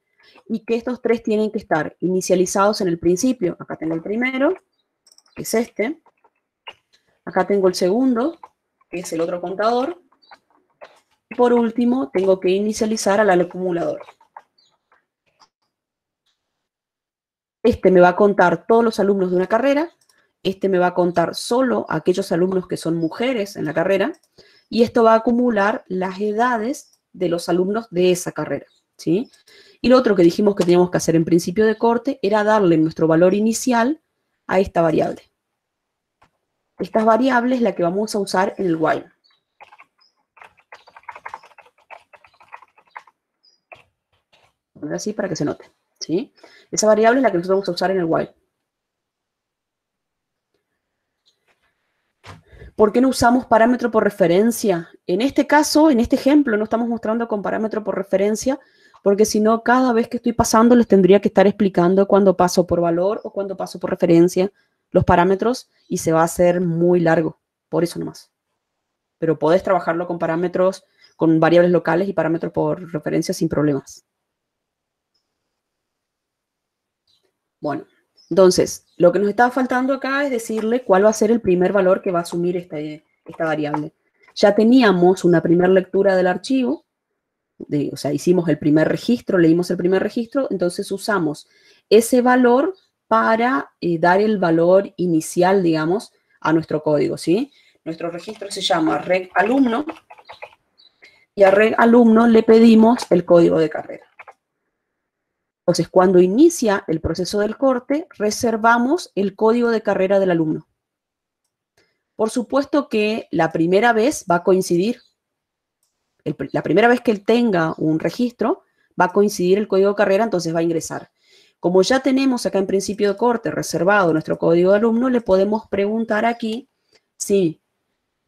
y que estos 3 tienen que estar inicializados en el principio. Acá tengo el primero, que es este. Acá tengo el segundo, que es el otro contador. Y por último, tengo que inicializar al acumulador. Este me va a contar todos los alumnos de una carrera. Este me va a contar solo aquellos alumnos que son mujeres en la carrera. Y esto va a acumular las edades de los alumnos de esa carrera, ¿sí? Y lo otro que dijimos que teníamos que hacer en principio de corte era darle nuestro valor inicial a esta variable. Esta variable es la que vamos a usar en el while. Voy a poner así para que se note, ¿sí? Esa variable es la que nosotros vamos a usar en el while. ¿Por qué no usamos parámetro por referencia? En este caso, en este ejemplo, no estamos mostrando con parámetro por referencia, porque si no, cada vez que estoy pasando les tendría que estar explicando cuando paso por valor o cuando paso por referencia los parámetros y se va a hacer muy largo, por eso nomás. Pero podés trabajarlo con parámetros, con variables locales y parámetros por referencia sin problemas. Bueno, entonces, lo que nos estaba faltando acá es decirle cuál va a ser el primer valor que va a asumir esta variable. Ya teníamos una primera lectura del archivo, o sea, hicimos el primer registro, leímos el primer registro, entonces usamos ese valor para dar el valor inicial, digamos, a nuestro código, ¿sí? Nuestro registro se llama reg alumno y a reg alumno le pedimos el código de carrera. Entonces, cuando inicia el proceso del corte, reservamos el código de carrera del alumno. Por supuesto que la primera vez va a coincidir. La primera vez que él tenga un registro, va a coincidir el código de carrera, entonces va a ingresar. Como ya tenemos acá en principio de corte reservado nuestro código de alumno, le podemos preguntar aquí si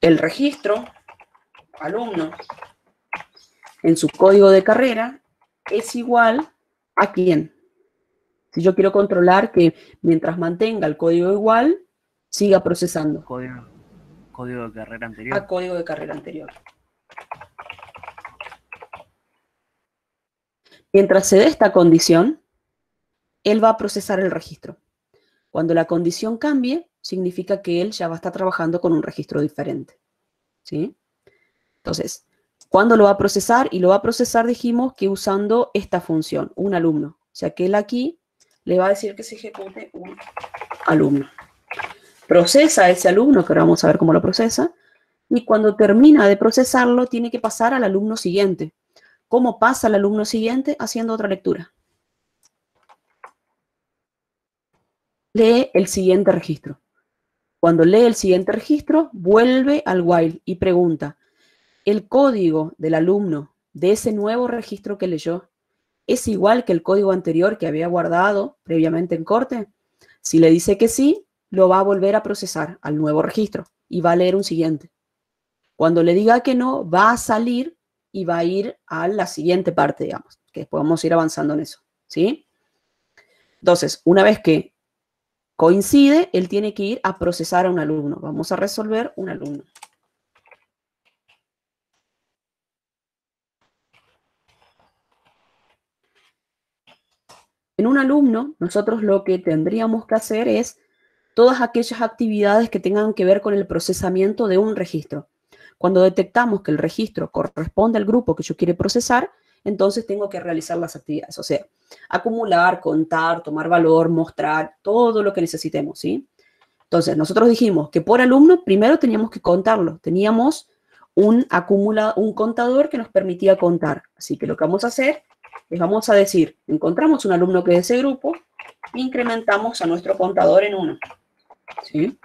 el registro alumno en su código de carrera es igual a quién. Si yo quiero controlar que mientras mantenga el código igual, siga procesando. Código de carrera anterior. A código de carrera anterior. Mientras se dé esta condición, él va a procesar el registro. Cuando la condición cambie, significa que él ya va a estar trabajando con un registro diferente. ¿Sí? Entonces, ¿cuándo lo va a procesar? Y lo va a procesar, dijimos, que usando esta función, un alumno. O sea, que él aquí le va a decir que se ejecute un alumno. Procesa a ese alumno, que ahora vamos a ver cómo lo procesa, y cuando termina de procesarlo, tiene que pasar al alumno siguiente. ¿Cómo pasa al alumno siguiente? Haciendo otra lectura. Lee el siguiente registro. Cuando lee el siguiente registro, vuelve al while y pregunta, ¿el código del alumno de ese nuevo registro que leyó es igual que el código anterior que había guardado previamente en corte? Si le dice que sí, lo va a volver a procesar al nuevo registro y va a leer un siguiente. Cuando le diga que no, va a salir y va a ir a la siguiente parte, digamos, que después vamos a ir avanzando en eso, ¿sí? Entonces, una vez que coincide, él tiene que ir a procesar a un alumno. Vamos a resolver un alumno. En un alumno, nosotros lo que tendríamos que hacer es todas aquellas actividades que tengan que ver con el procesamiento de un registro. Cuando detectamos que el registro corresponde al grupo que yo quiero procesar, entonces tengo que realizar las actividades. O sea, acumular, contar, tomar valor, mostrar, todo lo que necesitemos, ¿sí? Entonces, nosotros dijimos que por alumno primero teníamos que contarlo. Teníamos un contador que nos permitía contar. Así que lo que vamos a hacer es vamos a decir, encontramos un alumno que es de ese grupo, incrementamos a nuestro contador en 1. ¿Sí?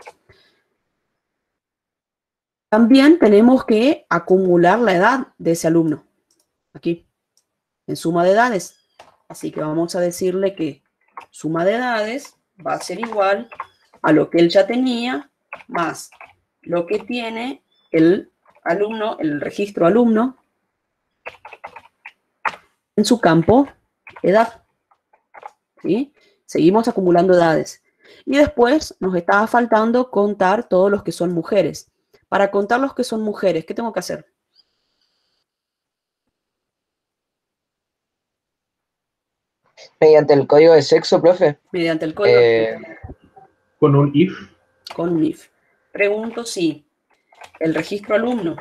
También tenemos que acumular la edad de ese alumno. Aquí, en suma de edades. Así que vamos a decirle que suma de edades va a ser igual a lo que él ya tenía, más lo que tiene el alumno, el registro alumno, en su campo edad. ¿Sí? Seguimos acumulando edades. Y después nos estaba faltando contar todos los que son mujeres. Para contar los que son mujeres, ¿qué tengo que hacer? Mediante el código de sexo, profe. Mediante el código. Con un if. Con un if. Pregunto si el registro alumno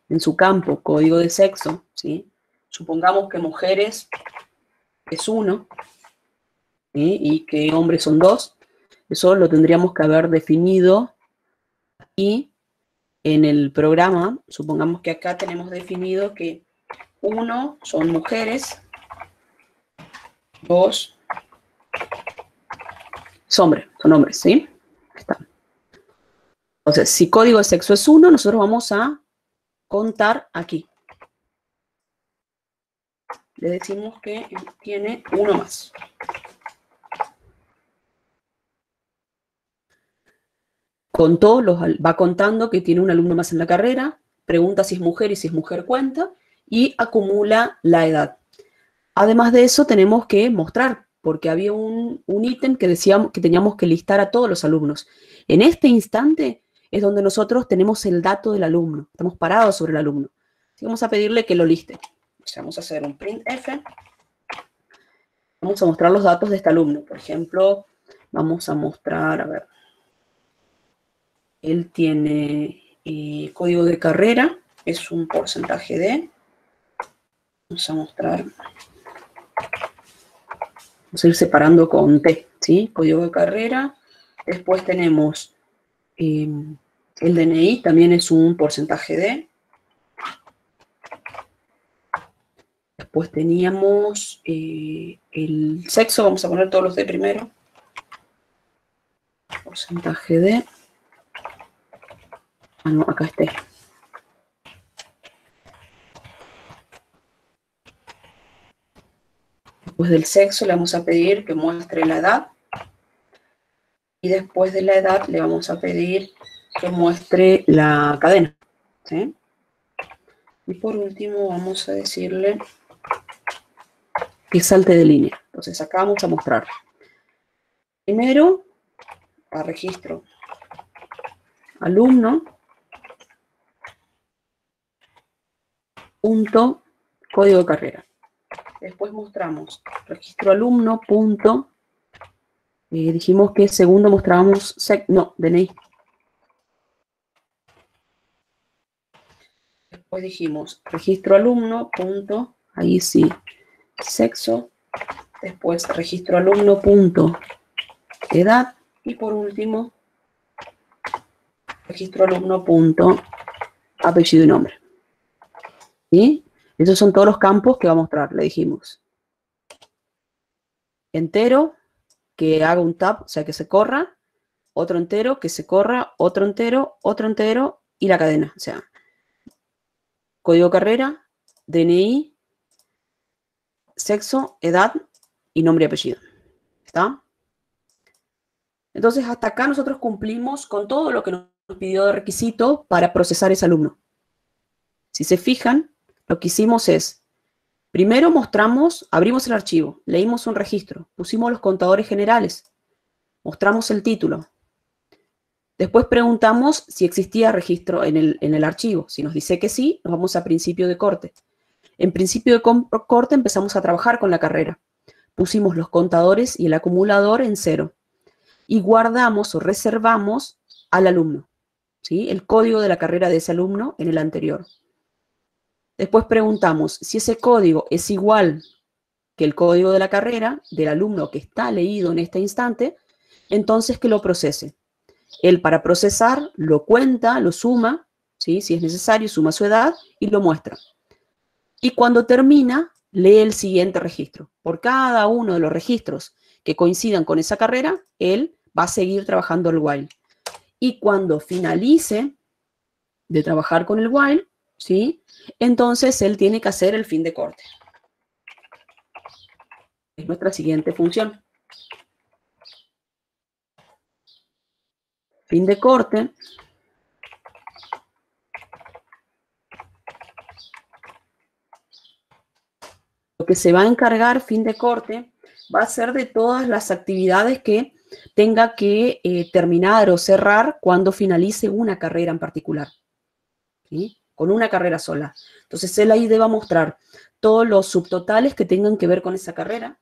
en su campo, código de sexo, ¿sí? Supongamos que mujeres es 1, ¿sí? Y que hombres son 2. Eso lo tendríamos que haber definido aquí en el programa. Supongamos que acá tenemos definido que 1 son mujeres, 2 son hombres, ¿sí? Está. Entonces, si código de sexo es 1, nosotros vamos a contar aquí. Le decimos que tiene 1 más. Contó, va contando que tiene un alumno más en la carrera, pregunta si es mujer y si es mujer cuenta, y acumula la edad. Además de eso, tenemos que mostrar, porque había un ítem que decíamos que teníamos que listar a todos los alumnos. En este instante es donde nosotros tenemos el dato del alumno, estamos parados sobre el alumno. Así vamos a pedirle que lo liste. O sea, vamos a hacer un printf. Vamos a mostrar los datos de este alumno. Por ejemplo, vamos a mostrar, a ver, él tiene código de carrera, es un porcentaje de, vamos a mostrar, vamos a ir separando con T, ¿sí? Código de carrera, después tenemos el DNI, también es un porcentaje de, después teníamos el sexo, vamos a poner todos los de primero, porcentaje de, ah, no, acá está. Después del sexo le vamos a pedir que muestre la edad. Y después de la edad le vamos a pedir que muestre la cadena, ¿sí? Y por último vamos a decirle que salte de línea. Entonces acá vamos a mostrar primero a registro alumno punto código de carrera. Después mostramos registro alumno punto, dijimos que segundo mostrábamos DNI. Después dijimos registro alumno punto, ahí sí, sexo. Después registro alumno punto, edad. Y por último, registro alumno punto, apellido y nombre. ¿Sí? Esos son todos los campos que va a mostrar, le dijimos. Entero, que haga un tab, o sea, que se corra. Otro entero, que se corra. Otro entero y la cadena. O sea, código de carrera, DNI, sexo, edad y nombre y apellido. ¿Está? Entonces, hasta acá nosotros cumplimos con todo lo que nos pidió de requisito para procesar ese alumno. Si se fijan, lo que hicimos es, primero mostramos, abrimos el archivo, leímos un registro, pusimos los contadores generales, mostramos el título. Después preguntamos si existía registro en el archivo. Si nos dice que sí, nos vamos a principio de corte. En principio de corte empezamos a trabajar con la carrera. Pusimos los contadores y el acumulador en 0. Y guardamos o reservamos al alumno, ¿sí? El código de la carrera de ese alumno en el anterior. Después preguntamos si ese código es igual que el código de la carrera del alumno que está leído en este instante, entonces que lo procese. Él, para procesar, lo cuenta, lo suma, ¿sí? Si es necesario, suma su edad y lo muestra. Y cuando termina, lee el siguiente registro. Por cada uno de los registros que coincidan con esa carrera, él va a seguir trabajando el while. Y cuando finalice de trabajar con el while, ¿sí? Entonces él tiene que hacer el fin de corte. Es nuestra siguiente función. Fin de corte. Lo que se va a encargar, fin de corte, va a ser de todas las actividades que tenga que terminar o cerrar cuando finalice una carrera en particular, ¿sí? Con una carrera sola. Entonces, él ahí debe mostrar todos los subtotales que tengan que ver con esa carrera.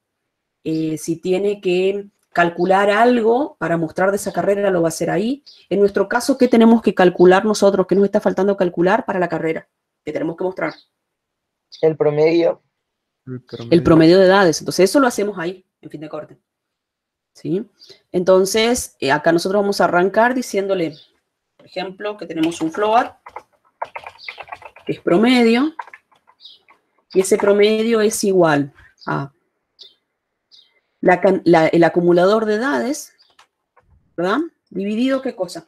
Si tiene que calcular algo para mostrar de esa carrera, lo va a hacer ahí. En nuestro caso, ¿qué tenemos que calcular nosotros? ¿Qué nos está faltando calcular para la carrera? ¿Qué tenemos que mostrar? El promedio. El promedio de edades. Entonces, eso lo hacemos ahí, en fin de corte. ¿Sí? Entonces, acá nosotros vamos a arrancar diciéndole, por ejemplo, que tenemos un float, que es promedio, y ese promedio es igual a el acumulador de edades, ¿verdad? Dividido, ¿qué cosa?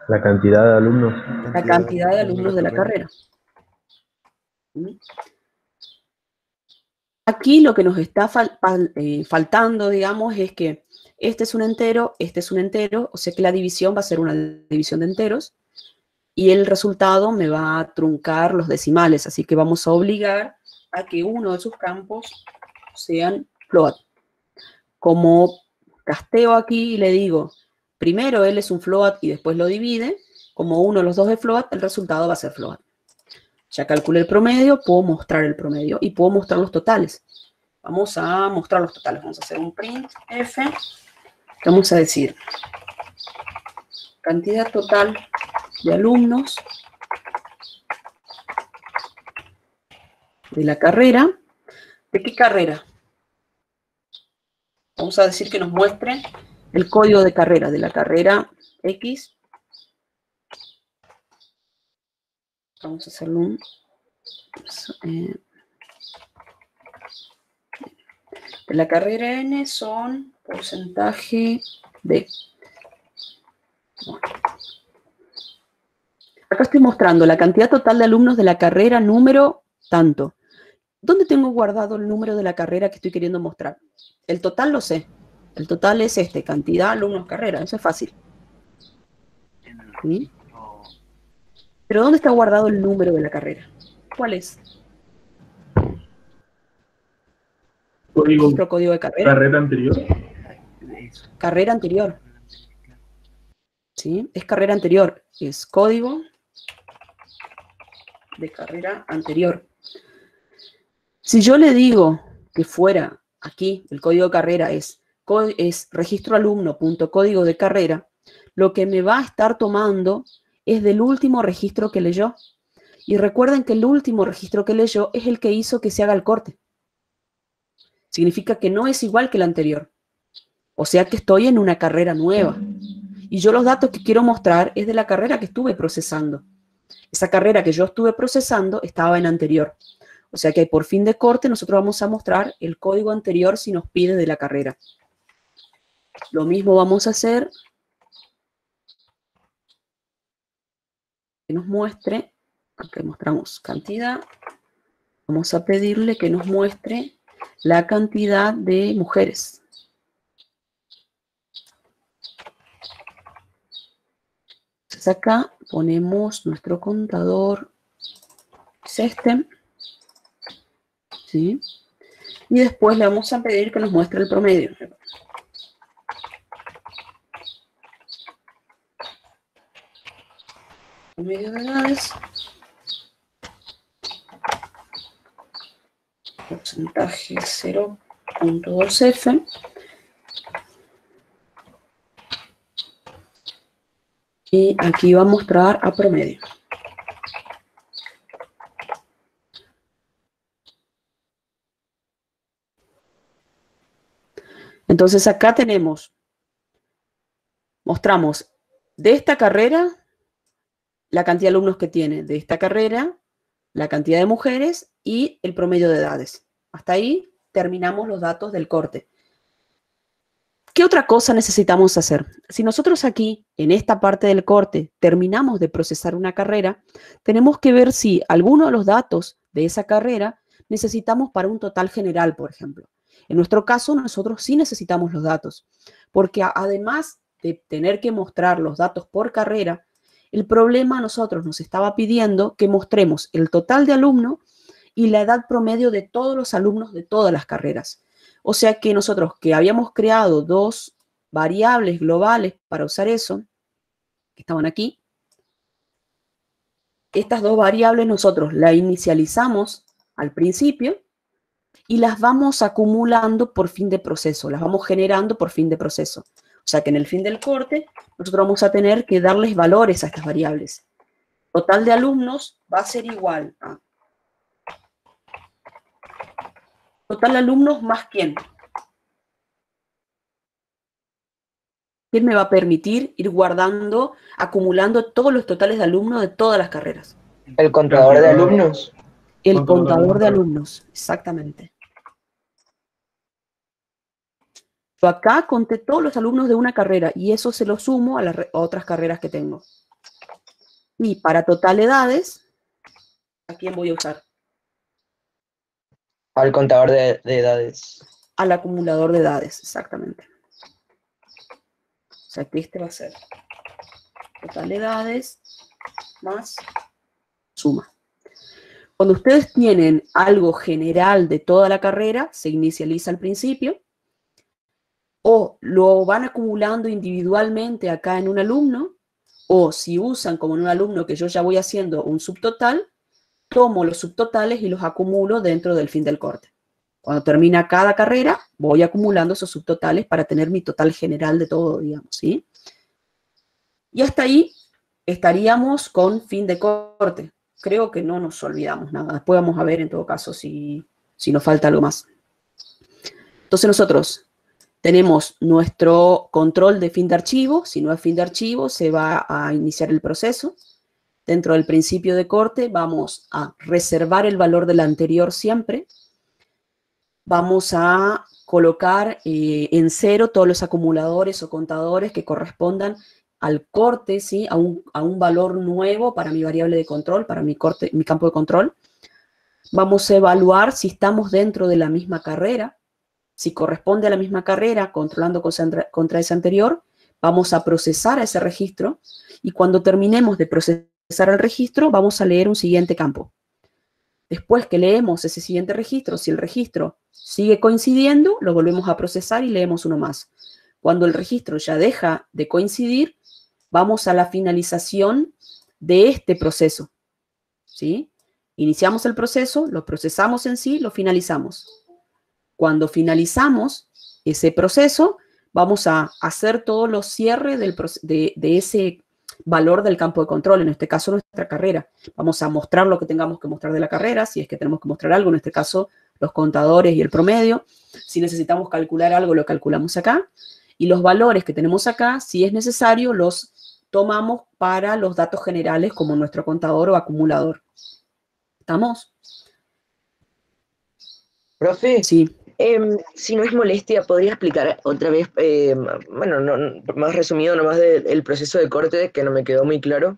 La cantidad de alumnos. La cantidad de alumnos de la carrera. Aquí lo que nos está faltando, digamos, es que este es un entero, o sea que la división va a ser una división de enteros, y el resultado me va a truncar los decimales, así que vamos a obligar a que uno de sus campos sean float. Como casteo aquí y le digo, primero él es un float y después lo divide, como uno de los dos es float, el resultado va a ser float. Ya calculé el promedio, puedo mostrar el promedio y puedo mostrar los totales. Vamos a mostrar los totales. Vamos a hacer un print F. Vamos a decir cantidad total de alumnos de la carrera. ¿De qué carrera? Vamos a decir que nos muestre el código de carrera de la carrera X. Vamos a hacerlo un... de la carrera N son porcentaje de... Bueno. Acá estoy mostrando la cantidad total de alumnos de la carrera número tanto. ¿Dónde tengo guardado el número de la carrera que estoy queriendo mostrar? El total lo sé. El total es cantidad, alumnos, carrera. Eso es fácil. En el ¿Sí? registro, Pero ¿dónde está guardado el número de la carrera? ¿Cuál es? Código, Registro código de carrera. carrera anterior. eso. Carrera anterior. ¿Sí? Es carrera anterior. Es código de carrera anterior. Si yo le digo que fuera aquí, el código de carrera es registro alumno.código de carrera, lo que me va a estar tomando es del último registro que leyó. Y recuerden que el último registro que leyó es el que hizo que se haga el corte. Significa que no es igual que el anterior. O sea que estoy en una carrera nueva. Y yo los datos que quiero mostrar es de la carrera que estuve procesando. Esa carrera que yo estuve procesando estaba en anterior. O sea que por fin de corte nosotros vamos a mostrar el código anterior si nos pide de la carrera. Lo mismo vamos a hacer. Que nos muestre, aquí mostramos cantidad. Vamos a pedirle que nos muestre la cantidad de mujeres. Entonces acá ponemos nuestro contador, es este. ¿Sí? Y después le vamos a pedir que nos muestre el promedio. Promedio de edades. Porcentaje 0.2F. Y aquí va a mostrar a promedio. Entonces acá mostramos de esta carrera la cantidad de alumnos que tiene, de esta carrera la cantidad de mujeres y el promedio de edades. Hasta ahí terminamos los datos del corte. ¿Qué otra cosa necesitamos hacer? Si nosotros aquí, en esta parte del corte, terminamos de procesar una carrera, tenemos que ver si alguno de los datos de esa carrera necesitamos para un total general, por ejemplo. En nuestro caso, nosotros sí necesitamos los datos, porque además de tener que mostrar los datos por carrera, el problema a nosotros nos estaba pidiendo que mostremos el total de alumnos y la edad promedio de todos los alumnos de todas las carreras. O sea que nosotros que habíamos creado dos variables globales para usar eso, que estaban aquí, estas dos variables nosotros las inicializamos al principio y las vamos acumulando por fin de proceso, las vamos generando por fin de proceso. O sea que en el fin del corte nosotros vamos a tener que darles valores a estas variables. Total de alumnos va a ser igual a total de alumnos más ¿quién? ¿Quién me va a permitir ir guardando, acumulando todos los totales de alumnos de todas las carreras? El contador de alumnos. El contador de alumnos, exactamente. Yo acá conté todos los alumnos de una carrera y eso se lo sumo a las otras carreras que tengo. Y para total edades, ¿a quién voy a usar? Al contador de edades. Al acumulador de edades, exactamente. O sea que este va a ser total edades más suma. Cuando ustedes tienen algo general de toda la carrera, se inicializa al principio, o lo van acumulando individualmente acá en un alumno, o si usan como en un alumno que yo ya voy haciendo un subtotal, tomo los subtotales y los acumulo dentro del fin del corte. Cuando termina cada carrera, voy acumulando esos subtotales para tener mi total general de todo, digamos, ¿sí? Y hasta ahí estaríamos con fin de corte. Creo que no nos olvidamos nada. Después vamos a ver, en todo caso, si nos falta algo más. Entonces nosotros tenemos nuestro control de fin de archivo. Si no es fin de archivo, se va a iniciar el proceso. Dentro del principio de corte vamos a reservar el valor del anterior siempre. Vamos a colocar en cero todos los acumuladores o contadores que correspondan al corte, ¿sí? a un valor nuevo para mi variable de control, para mi campo de control. Vamos a evaluar si estamos dentro de la misma carrera. Si corresponde a la misma carrera, controlando contra ese anterior, vamos a procesar a ese registro y cuando terminemos de procesar el registro, vamos a leer un siguiente campo. Después que leemos ese siguiente registro, si el registro sigue coincidiendo, lo volvemos a procesar y leemos uno más. Cuando el registro ya deja de coincidir, vamos a la finalización de este proceso, ¿sí? Iniciamos el proceso, lo procesamos en sí, lo finalizamos. Cuando finalizamos ese proceso, vamos a hacer todos los cierres de ese valor del campo de control, en este caso nuestra carrera. Vamos a mostrar lo que tengamos que mostrar de la carrera, si es que tenemos que mostrar algo, en este caso los contadores y el promedio. Si necesitamos calcular algo, lo calculamos acá. Y los valores que tenemos acá, si es necesario, los tomamos para los datos generales como nuestro contador o acumulador. ¿Estamos? Profe, Sí. si no es molestia, ¿podría explicar otra vez, bueno, más resumido nomás del proceso de corte que no me quedó muy claro?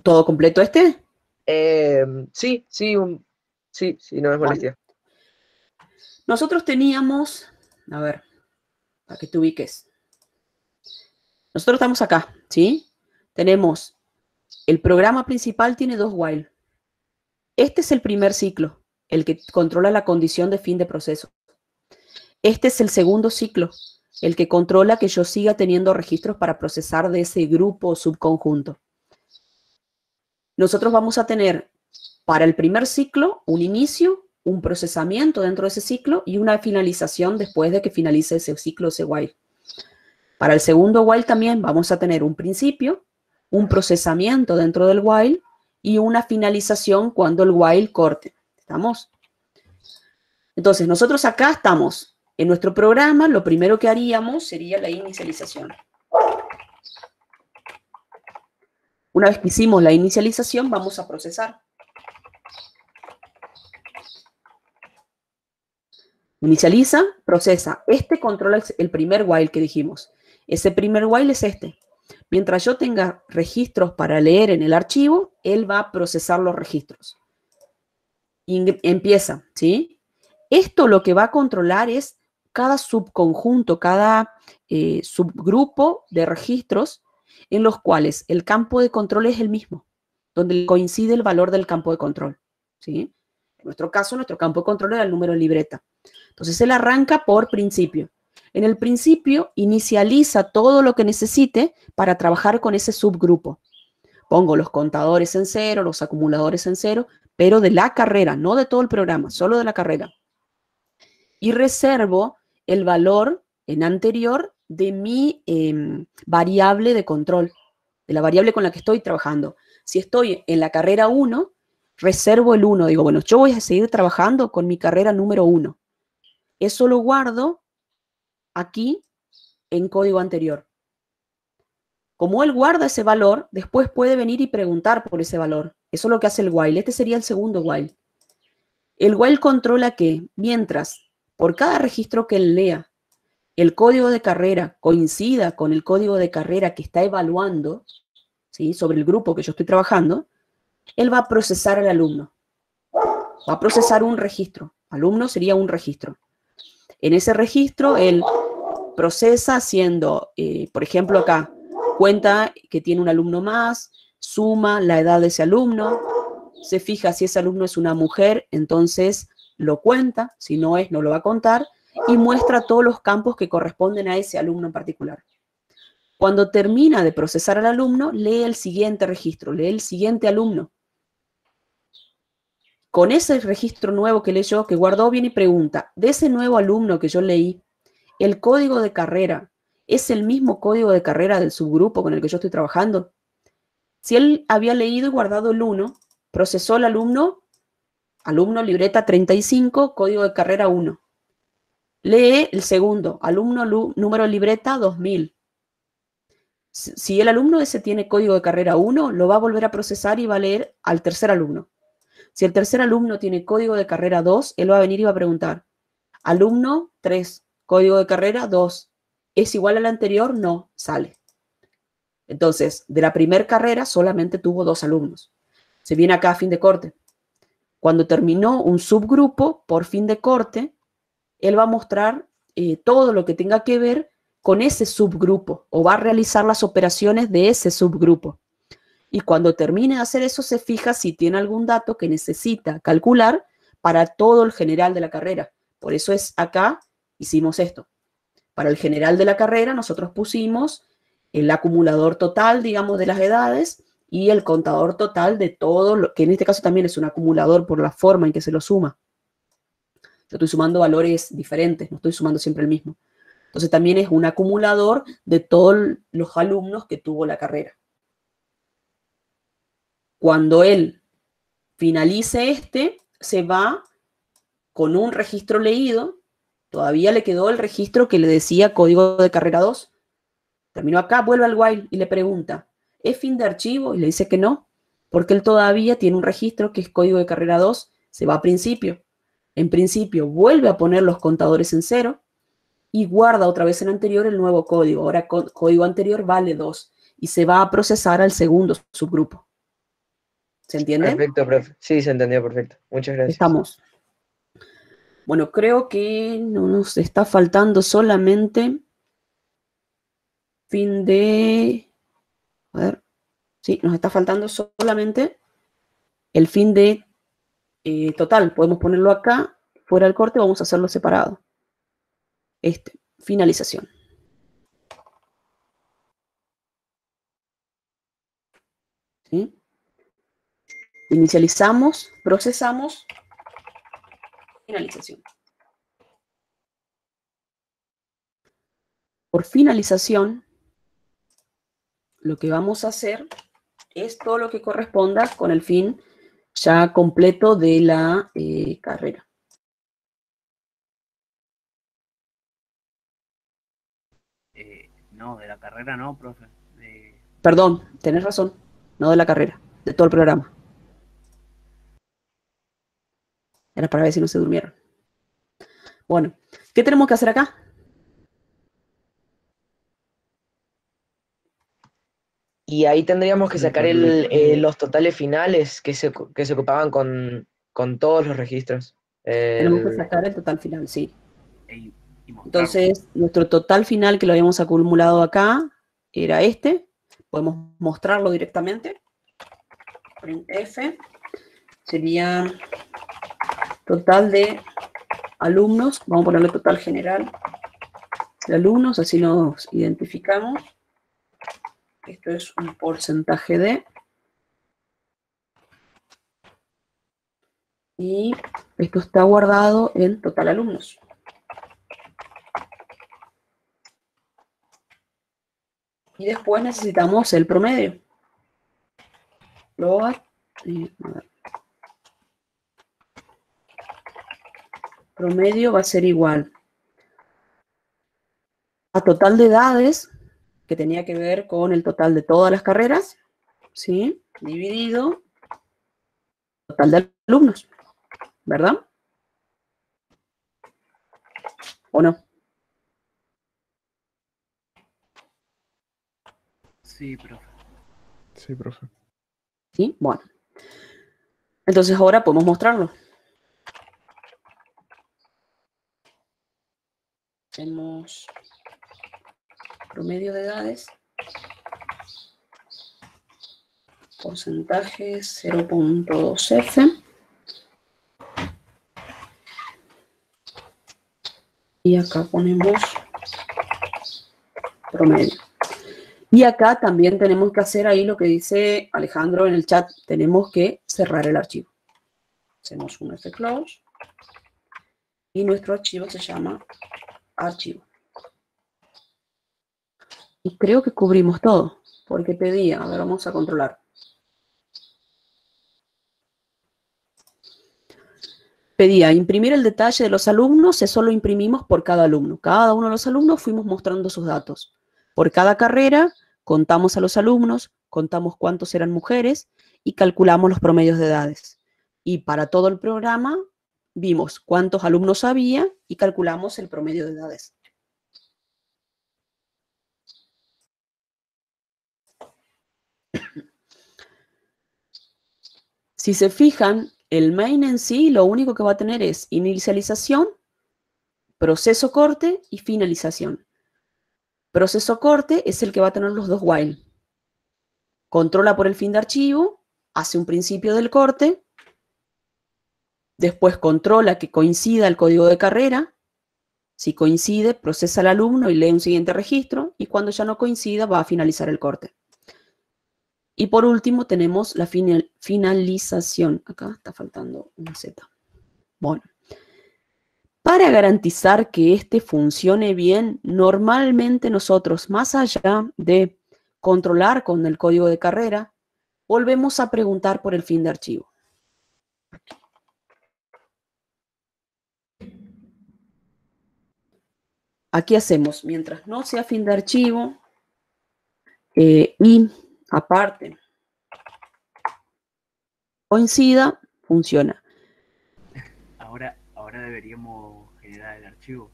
¿Todo completo este? Sí, no es molestia. Nosotros teníamos, a ver, para que te ubiques. Nosotros estamos acá, ¿sí? Tenemos, el programa principal tiene 2 while. Este es el primer ciclo, el que controla la condición de fin de proceso. Este es el segundo ciclo, el que controla que yo siga teniendo registros para procesar de ese grupo o subconjunto. Nosotros vamos a tener para el primer ciclo un inicio, un procesamiento dentro de ese ciclo y una finalización después de que finalice ese ciclo, ese while. Para el segundo while también vamos a tener un principio, un procesamiento dentro del while y una finalización cuando el while corte. ¿Estamos? Entonces, nosotros acá estamos en nuestro programa, lo primero que haríamos sería la inicialización. Una vez que hicimos la inicialización, vamos a procesar. Inicializa, procesa. Este controla el primer while que dijimos. Ese primer while es este. Mientras yo tenga registros para leer en el archivo, él va a procesar los registros. Y empieza, ¿sí? Esto lo que va a controlar es cada subconjunto, cada subgrupo de registros en los cuales el campo de control es el mismo, donde coincide el valor del campo de control, ¿sí? En nuestro caso, nuestro campo de control era el número de libreta. Entonces, él arranca por principio. En el principio, inicializa todo lo que necesite para trabajar con ese subgrupo. Pongo los contadores en 0, los acumuladores en 0, pero de la carrera, no de todo el programa, solo de la carrera. Y reservo el valor en anterior de mi variable de control, de la variable con la que estoy trabajando. Si estoy en la carrera 1, reservo el 1. Digo, bueno, yo voy a seguir trabajando con mi carrera número 1. Eso lo guardo aquí en código anterior. Como él guarda ese valor, después puede venir y preguntar por ese valor. Eso es lo que hace el while. Este sería el segundo while. El while controla que mientras por cada registro que él lea, el código de carrera coincida con el código de carrera que está evaluando, ¿sí?, sobre el grupo que yo estoy trabajando, él va a procesar al alumno. Va a procesar un registro. Alumno sería un registro. En ese registro, él procesa haciendo, por ejemplo, acá, cuenta que tiene un alumno más, suma la edad de ese alumno, se fija si ese alumno es una mujer, entonces lo cuenta, si no es, no lo va a contar, y muestra todos los campos que corresponden a ese alumno en particular. Cuando termina de procesar al alumno, lee el siguiente registro, lee el siguiente alumno. Con ese registro nuevo que leyó, que guardó, viene y pregunta, de ese nuevo alumno que yo leí, ¿el código de carrera es el mismo código de carrera del subgrupo con el que yo estoy trabajando? Si él había leído y guardado el 1, procesó el alumno libreta 35, código de carrera 1. Lee el segundo, alumno número libreta 2000. Si el alumno ese tiene código de carrera 1, lo va a volver a procesar y va a leer al tercer alumno. Si el tercer alumno tiene código de carrera 2, él va a venir y va a preguntar, alumno 3, código de carrera 2, ¿es igual al anterior? No, sale. Entonces, de la primera carrera solamente tuvo 2 alumnos. Se viene acá a fin de corte. Cuando terminó un subgrupo, por fin de corte, él va a mostrar todo lo que tenga que ver con ese subgrupo o va a realizar las operaciones de ese subgrupo. Y cuando termine de hacer eso, se fija si tiene algún dato que necesita calcular para todo el general de la carrera. Por eso es acá hicimos esto. Para el general de la carrera nosotros pusimos el acumulador total, digamos, de las edades y el contador total de todo, lo que en este caso también es un acumulador por la forma en que se lo suma. Yo estoy sumando valores diferentes, no estoy sumando siempre el mismo. Entonces también es un acumulador de todos los alumnos que tuvo la carrera. Cuando él finalice se va con un registro leído. Todavía le quedó el registro que le decía código de carrera 2. Terminó acá, vuelve al while y le pregunta, ¿es fin de archivo? Y le dice que no, porque él todavía tiene un registro que es código de carrera 2, se va a principio. En principio vuelve a poner los contadores en 0 y guarda otra vez en anterior el nuevo código. Ahora código anterior vale 2 y se va a procesar al segundo subgrupo. ¿Se entiende? Perfecto, profe. Sí, se entendió, perfecto. Muchas gracias. Estamos. Bueno, creo que no nos está faltando solamente fin de... A ver. Sí, nos está faltando solamente el fin de total. Podemos ponerlo acá, fuera del corte, vamos a hacerlo separado. Finalización. ¿Sí? Inicializamos, procesamos, finalización. Por finalización, lo que vamos a hacer es todo lo que corresponda con el fin ya completo de la carrera. No, de la carrera no, profe. Perdón, tenés razón, no de la carrera, de todo el programa. Era para ver si no se durmieron. Bueno, ¿qué tenemos que hacer acá? Y ahí tendríamos que sacar los totales finales que se ocupaban con todos los registros. Tenemos que sacar el total final, sí. Y mostrarlo. Entonces, nuestro total final que lo habíamos acumulado acá era este. Podemos mostrarlo directamente. Printf sería total de alumnos. Vamos a ponerle total general de alumnos, así nos identificamos. Esto es un porcentaje de. Y esto está guardado en total alumnos. Y después necesitamos el promedio. Float. Promedio va a ser igual a total de edades, que tenía que ver con el total de todas las carreras, ¿sí? Dividido total de alumnos, ¿verdad? ¿O no? Sí, profe. Sí, profe. ¿Sí? Bueno. Entonces ahora podemos mostrarlo. Tenemos promedio de edades. Porcentaje 0.2F. Y acá ponemos promedio. Y acá también tenemos que hacer ahí lo que dice Alejandro en el chat. Tenemos que cerrar el archivo. Hacemos un fclose. Y nuestro archivo se llama archivo. Y creo que cubrimos todo. Porque pedía, a ver, vamos a controlar. Pedía imprimir el detalle de los alumnos, eso lo imprimimos por cada alumno. Cada uno de los alumnos fuimos mostrando sus datos. Por cada carrera contamos a los alumnos, contamos cuántos eran mujeres y calculamos los promedios de edades. Y para todo el programa vimos cuántos alumnos había y calculamos el promedio de edades. Si se fijan, El main en sí lo único que va a tener es inicialización, proceso corte y finalización. Proceso corte es el que va a tener los dos while. Controla por el fin de archivo, hace un principio del corte, después controla que coincida el código de carrera. Si coincide, procesa al alumno y lee un siguiente registro, y cuando ya no coincida, va a finalizar el corte. Y por último tenemos la finalización. Acá está faltando una Z. Bueno. Para garantizar que este funcione bien, normalmente nosotros, más allá de controlar con el código de carrera, volvemos a preguntar por el fin de archivo. Aquí hacemos, mientras no sea fin de archivo, y aparte coincida, funciona. Ahora deberíamos generar el archivo.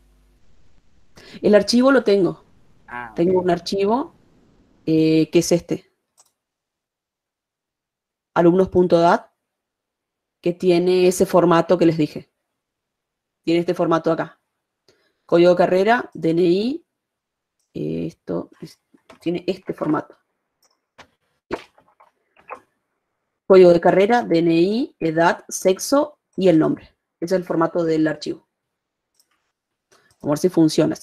El archivo lo tengo. Ah, Tengo ok. un archivo que es este. Alumnos.dat, que tiene ese formato que les dije. Tiene este formato acá. Código de carrera, DNI, tiene este formato. Código de carrera, DNI, edad, sexo y el nombre. Ese es el formato del archivo. Vamos a ver si funciona.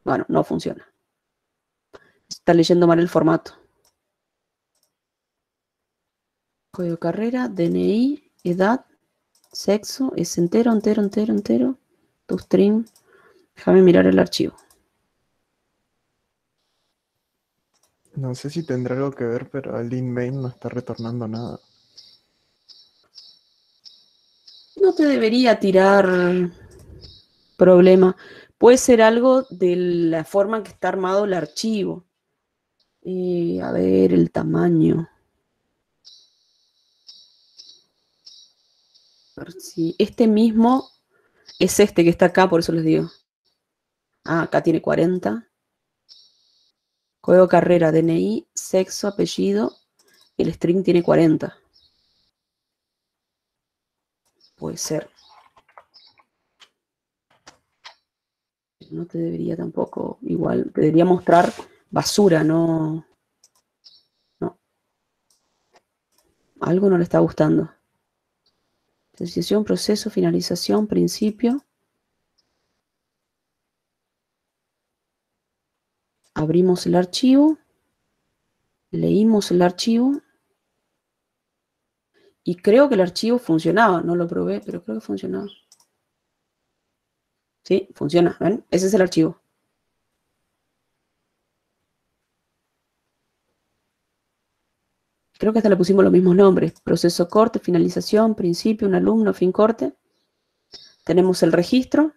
Bueno, no funciona. Está leyendo mal el formato. Código de carrera, DNI, edad, sexo, es entero, toString. Déjame mirar el archivo. No sé si tendrá algo que ver, pero el inMain no está retornando nada. No te debería tirar problema. Puede ser algo de la forma en que está armado el archivo. A ver, el tamaño. A ver si este mismo es este que está acá, por eso les digo. Ah, acá tiene 40. Código carrera, DNI, sexo, apellido. El string tiene 40. Puede ser. No te debería tampoco, igual, te debería mostrar basura, no. No. Algo no le está gustando. Decisión, proceso, finalización, principio. Abrimos el archivo. Leímos el archivo. Y creo que el archivo funcionaba. No lo probé, pero creo que funcionaba. Sí, funciona. ¿Ven? Ese es el archivo. Creo que hasta le pusimos los mismos nombres. Proceso corte, finalización, principio, un alumno, fin corte. Tenemos el registro.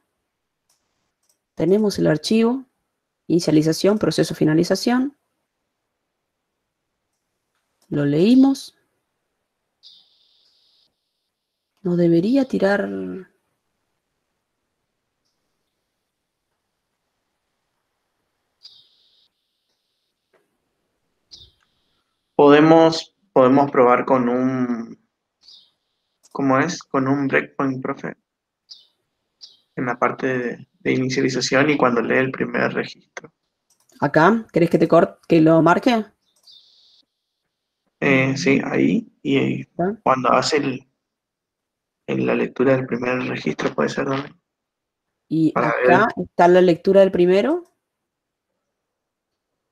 Tenemos el archivo. Inicialización, proceso, finalización. Lo leímos. No debería tirar. Podemos probar con un, ¿cómo es? Con un breakpoint, profe, en la parte de inicialización y cuando lee el primer registro. Acá, ¿querés que que lo marque? Sí, ahí. Y ¿Está? cuando hace la lectura del primer registro puede ser también. Y Para acá está la lectura del primero.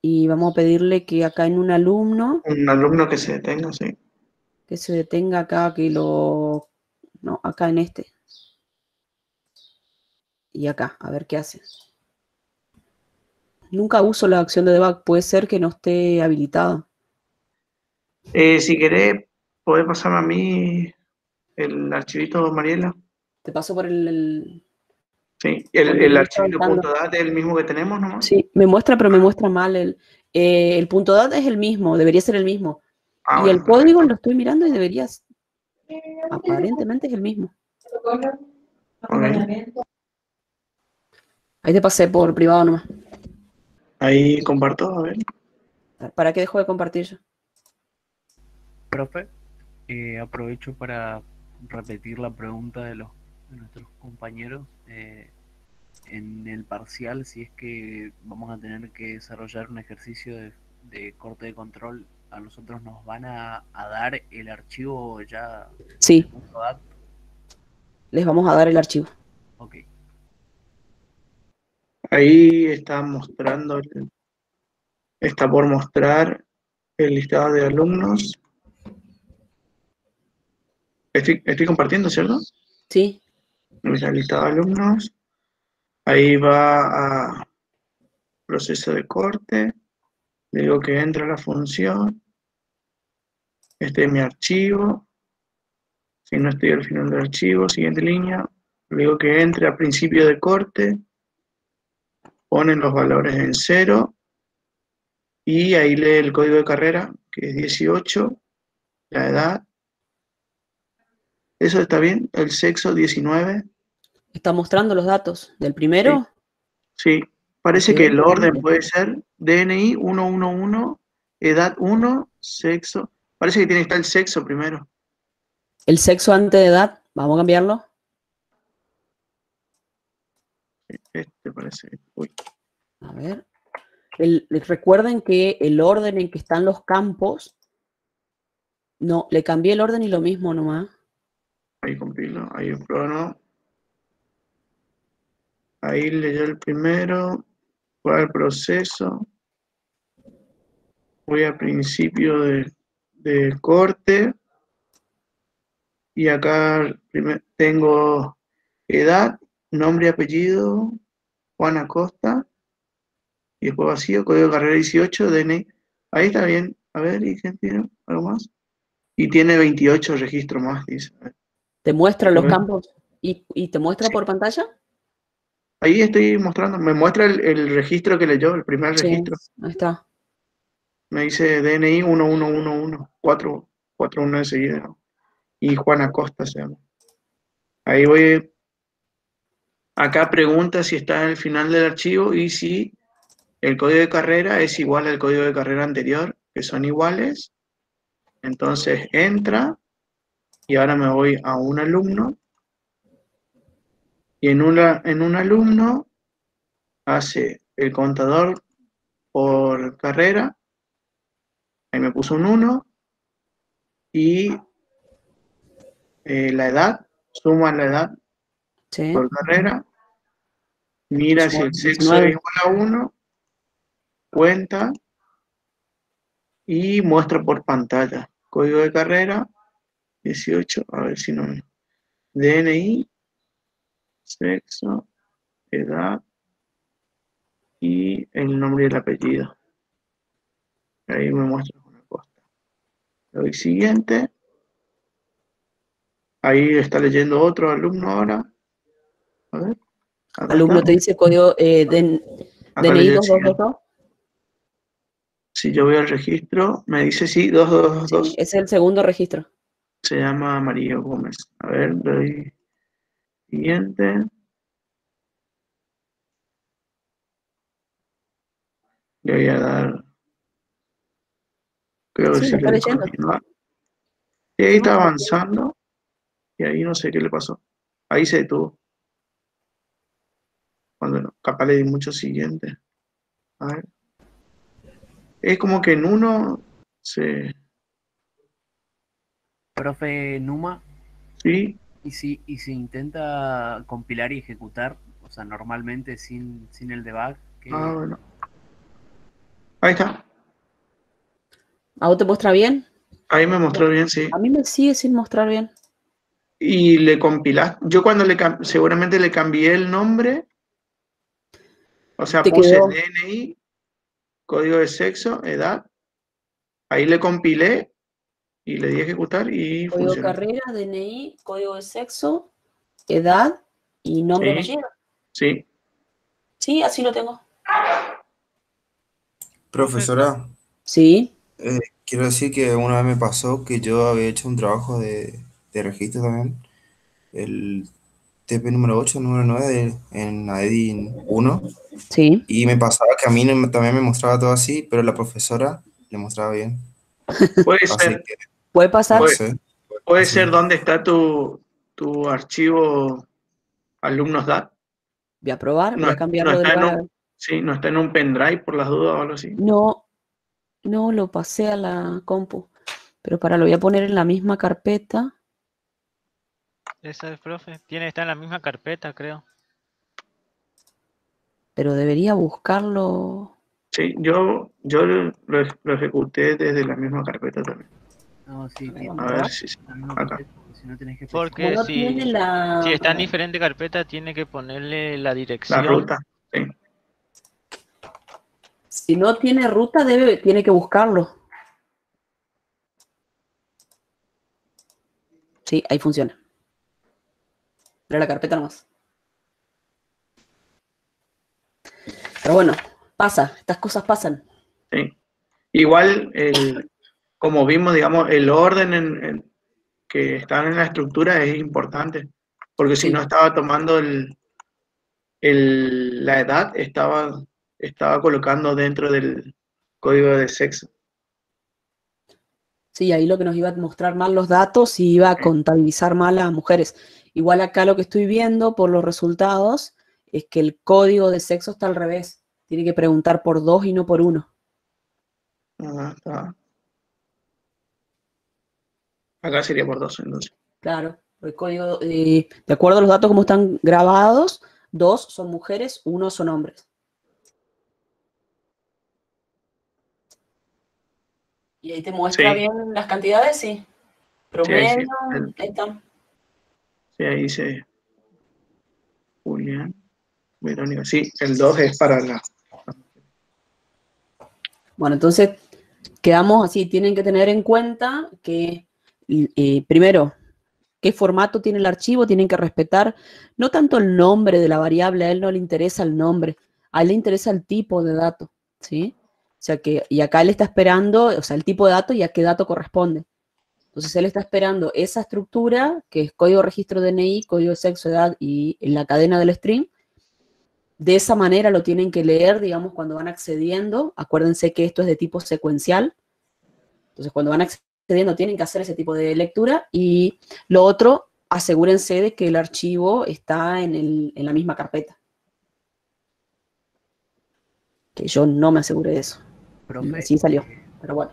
Y vamos a pedirle que acá en un alumno, Un alumno que se detenga, sí. que se detenga acá, no, acá en este. Y acá, a ver qué hace. Nunca uso la acción de debug, puede ser que no esté habilitada. Si querés, podés pasarme a mí el archivito, Mariela. Te paso por el Sí, por el me está archivito dando. .dat es el mismo que tenemos nomás. Sí, me muestra, pero me muestra mal. El punto .dat es el mismo, debería ser el mismo. Ah, Y bueno, el código lo estoy mirando y aparentemente es el mismo. ok. Ahí te pasé por privado nomás. Ahí comparto, a ver. ¿Para qué dejo de compartir yo? Profe, aprovecho para repetir la pregunta de nuestros compañeros. En el parcial, si es que vamos a tener que desarrollar un ejercicio de corte de control, a nosotros nos van a dar el archivo ya. Sí, punto .dat. les vamos a dar el archivo. Ok. Ahí está mostrando, está por mostrar el listado de alumnos. Estoy compartiendo, ¿cierto? Sí, El listado de alumnos. Ahí va a proceso de corte. Le digo que entra la función. Este es mi archivo. Si no estoy al final del archivo, siguiente línea. Le digo que entre a principio de corte. Ponen los valores en 0. Y ahí lee el código de carrera, que es 18. La edad. ¿Eso está bien? El sexo, 19. está mostrando los datos del primero. Sí. Parece Ok, que el orden excelente. puede ser DNI 111, edad 1, sexo. Parece que tiene que estar el sexo primero. El sexo antes de edad, vamos a cambiarlo. Este parece. Uy. A ver. Recuerden que el orden en que están los campos, no, le cambié el orden y lo mismo nomás. Ahí compilo, ahí pruebo. Ahí leyó el primero. Voy al proceso. Voy al principio de corte. Y acá tengo edad, nombre y apellido, Juan Acosta. Y después vacío, código de carrera 18, DNI. Ahí está bien. A ver, ¿y qué tiene? ¿Algo más? Y tiene 28 registros más, dice. ¿Te muestra los Bueno. campos y te muestra Sí. por pantalla? Ahí estoy mostrando, me muestra el registro que leyó, el primer Sí, registro. ahí está. Me dice DNI 1111, 441 enseguida, ¿no? Y Juan Acosta se llama. Ahí voy. Acá pregunta si está en el final del archivo y si el código de carrera es igual al código de carrera anterior, que son iguales. Entonces entra y ahora me voy a un alumno. Y en un alumno hace el contador por carrera. Ahí me puso un 1. Y la edad, suma la edad Sí. por carrera. Mira si el sexo 19. es igual a 1. Cuenta. Y muestra por pantalla. Código de carrera, 18. A ver si no. DNI, sexo, edad. Y el nombre y el apellido. Ahí me muestra una cosa. Le doy siguiente. Ahí está leyendo otro alumno ahora. A ver. Acá Alumno está. te dice código Acá DNI leyó el 2222. Si yo voy al registro, me dice sí, 2222. Sí, ese es el segundo registro. Se llama María Gómez. A ver, le doy siguiente. Le voy a dar. Creo que Sí, sí lo le está doy leyendo. continuar. Y ahí está avanzando. Y ahí no sé qué le pasó. Ahí se detuvo. Cuando no, capaz le di mucho siguiente. A ver. Es como que en uno se. Profe Numa, Sí. y si intenta compilar y ejecutar, o sea, normalmente sin el debug, que Ah, bueno. Ahí está. ¿A vos te muestra bien? Ahí me mostró bien, sí. A mí me sigue sin mostrar bien. Y le compilaste. Yo cuando seguramente le cambié el nombre. O sea, Te puse quedó DNI, código de sexo, edad. Ahí le compilé y le di a ejecutar y código de funcionó. carrera, DNI, código de sexo, edad y nombre y Sí, apellido. sí. Sí, así lo tengo. Profesora, Sí, quiero decir que una vez me pasó que yo había hecho un trabajo de registro también, el TP número 8, número 9 en AEDIN 1, sí. y me pasaba que a mí también me mostraba todo así, pero la profesora le mostraba bien. Puede Así ser. que Puede pasar. no Puede, sé. Puede Así ser es. dónde está tu archivo alumnos.dat. Voy a probar, voy No, a no cambiarlo de está en lugar. un, sí, no está en un pendrive por las dudas o algo así. No, no lo pasé a la compu, pero lo voy a poner en la misma carpeta. Esa es, profe. Está en la misma carpeta, creo. Pero debería buscarlo. Sí, yo lo ejecuté desde la misma carpeta también. No, sí, Vamos a A ver probar. si la misma acá. carpeta, porque si no tenés que Como Porque no tiene si está en la. diferente carpeta, tiene que ponerle la La dirección. ruta. Sí. Si no tiene ruta, tiene que buscarlo. Sí, ahí funciona. Pero la carpeta nomás. Pero bueno, pasa, estas cosas pasan. Sí. Igual, como vimos, digamos, el orden que están en la estructura es importante, porque si Sí. no estaba tomando la edad, estaba colocando dentro del código de sexo. Sí, ahí lo que nos iba a mostrar mal los datos y iba a contabilizar mal a mujeres. Igual acá lo que estoy viendo por los resultados es que el código de sexo está al revés. Tiene que preguntar por 2 y no por 1. Está. Acá sería por 2, entonces. Claro, el código, de acuerdo a los datos como están grabados, 2 son mujeres, 1 son hombres. Y ahí te muestra Sí. bien las cantidades, sí. Sí, Promedio, ahí están. Sí, ahí dice Julián, Verónica. Sí, el 2 es para la. Bueno, entonces quedamos así, tienen que tener en cuenta que primero, qué formato tiene el archivo, tienen que respetar no tanto el nombre de la variable, a él no le interesa el nombre, a él le interesa el tipo de dato, ¿sí? O sea que, y acá él está esperando, o sea, el tipo de dato y a qué dato corresponde. Entonces él está esperando esa estructura, que es código registro DNI, código de sexo, edad y en la cadena del string. De esa manera lo tienen que leer, digamos, cuando van accediendo. Acuérdense que esto es de tipo secuencial. Entonces, cuando van accediendo, tienen que hacer ese tipo de lectura. Y lo otro, asegúrense de que el archivo está en la misma carpeta. Que yo no me aseguré de eso. Profe, Así salió. Pero bueno.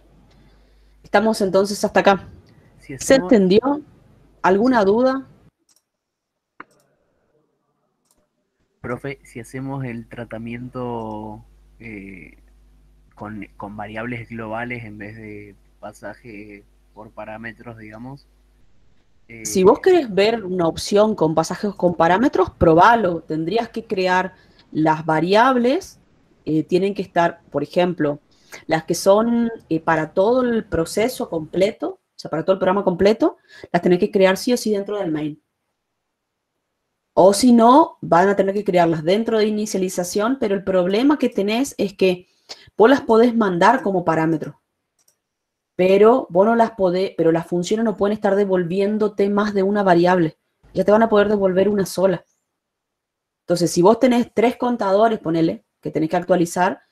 Estamos entonces hasta acá. si ¿Se hacemos, entendió? ¿Alguna duda? profe, si hacemos el tratamiento con variables globales en vez de pasaje por parámetros, digamos. Si vos querés ver una opción con pasajes con parámetros, probalo. Tendrías que crear las variables, tienen que estar, por ejemplo, las que son para todo el proceso completo, o sea, para todo el programa completo, las tenés que crear sí o sí dentro del main. O si no, van a tener que crearlas dentro de inicialización, pero el problema que tenés es que vos las podés mandar como parámetro. Pero vos no las podés, pero las funciones no pueden estar devolviéndote más de una variable. Ya te van a poder devolver una sola. Entonces, si vos tenés 3 contadores, ponele, que tenés que actualizar,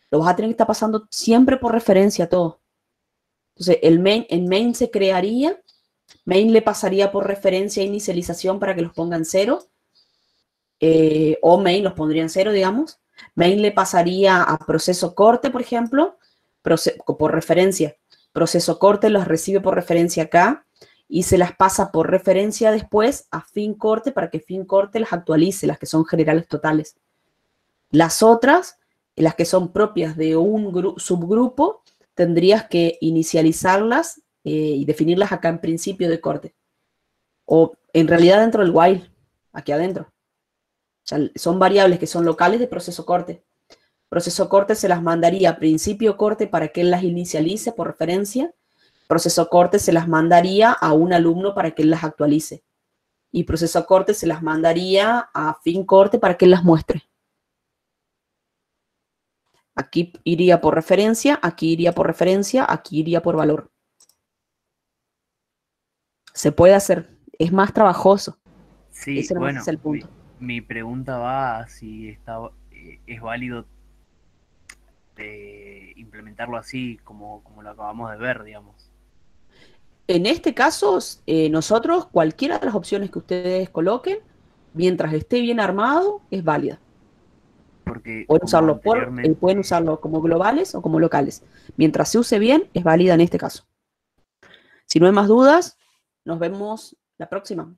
lo vas a tener que estar pasando siempre por referencia a todo. Entonces, en main se crearía, main le pasaría por referencia a inicialización para que los pongan 0, o main los pondría en 0, digamos. Main le pasaría a proceso corte, por ejemplo, por referencia. Proceso corte los recibe por referencia acá y se las pasa por referencia después a fin corte para que fin corte las actualice, las que son generales totales. Las otras, las que son propias de un subgrupo, tendrías que inicializarlas y definirlas acá en principio de corte. O en realidad dentro del while, aquí adentro. O sea, son variables que son locales de proceso corte. Proceso corte se las mandaría a principio corte para que él las inicialice por referencia. Proceso corte se las mandaría a un alumno para que él las actualice. Y proceso corte se las mandaría a fin corte para que él las muestre. Aquí iría por referencia, aquí iría por referencia, aquí iría por valor. Se puede hacer, es más trabajoso. Sí, ese nomás bueno, es el punto. mi pregunta va a si es válido implementarlo así como lo acabamos de ver, digamos. En este caso, nosotros, cualquiera de las opciones que ustedes coloquen, mientras esté bien armado, es válida. Porque Pueden usarlo como globales o como locales. Mientras se use bien, es válida en este caso. Si no hay más dudas, nos vemos la próxima.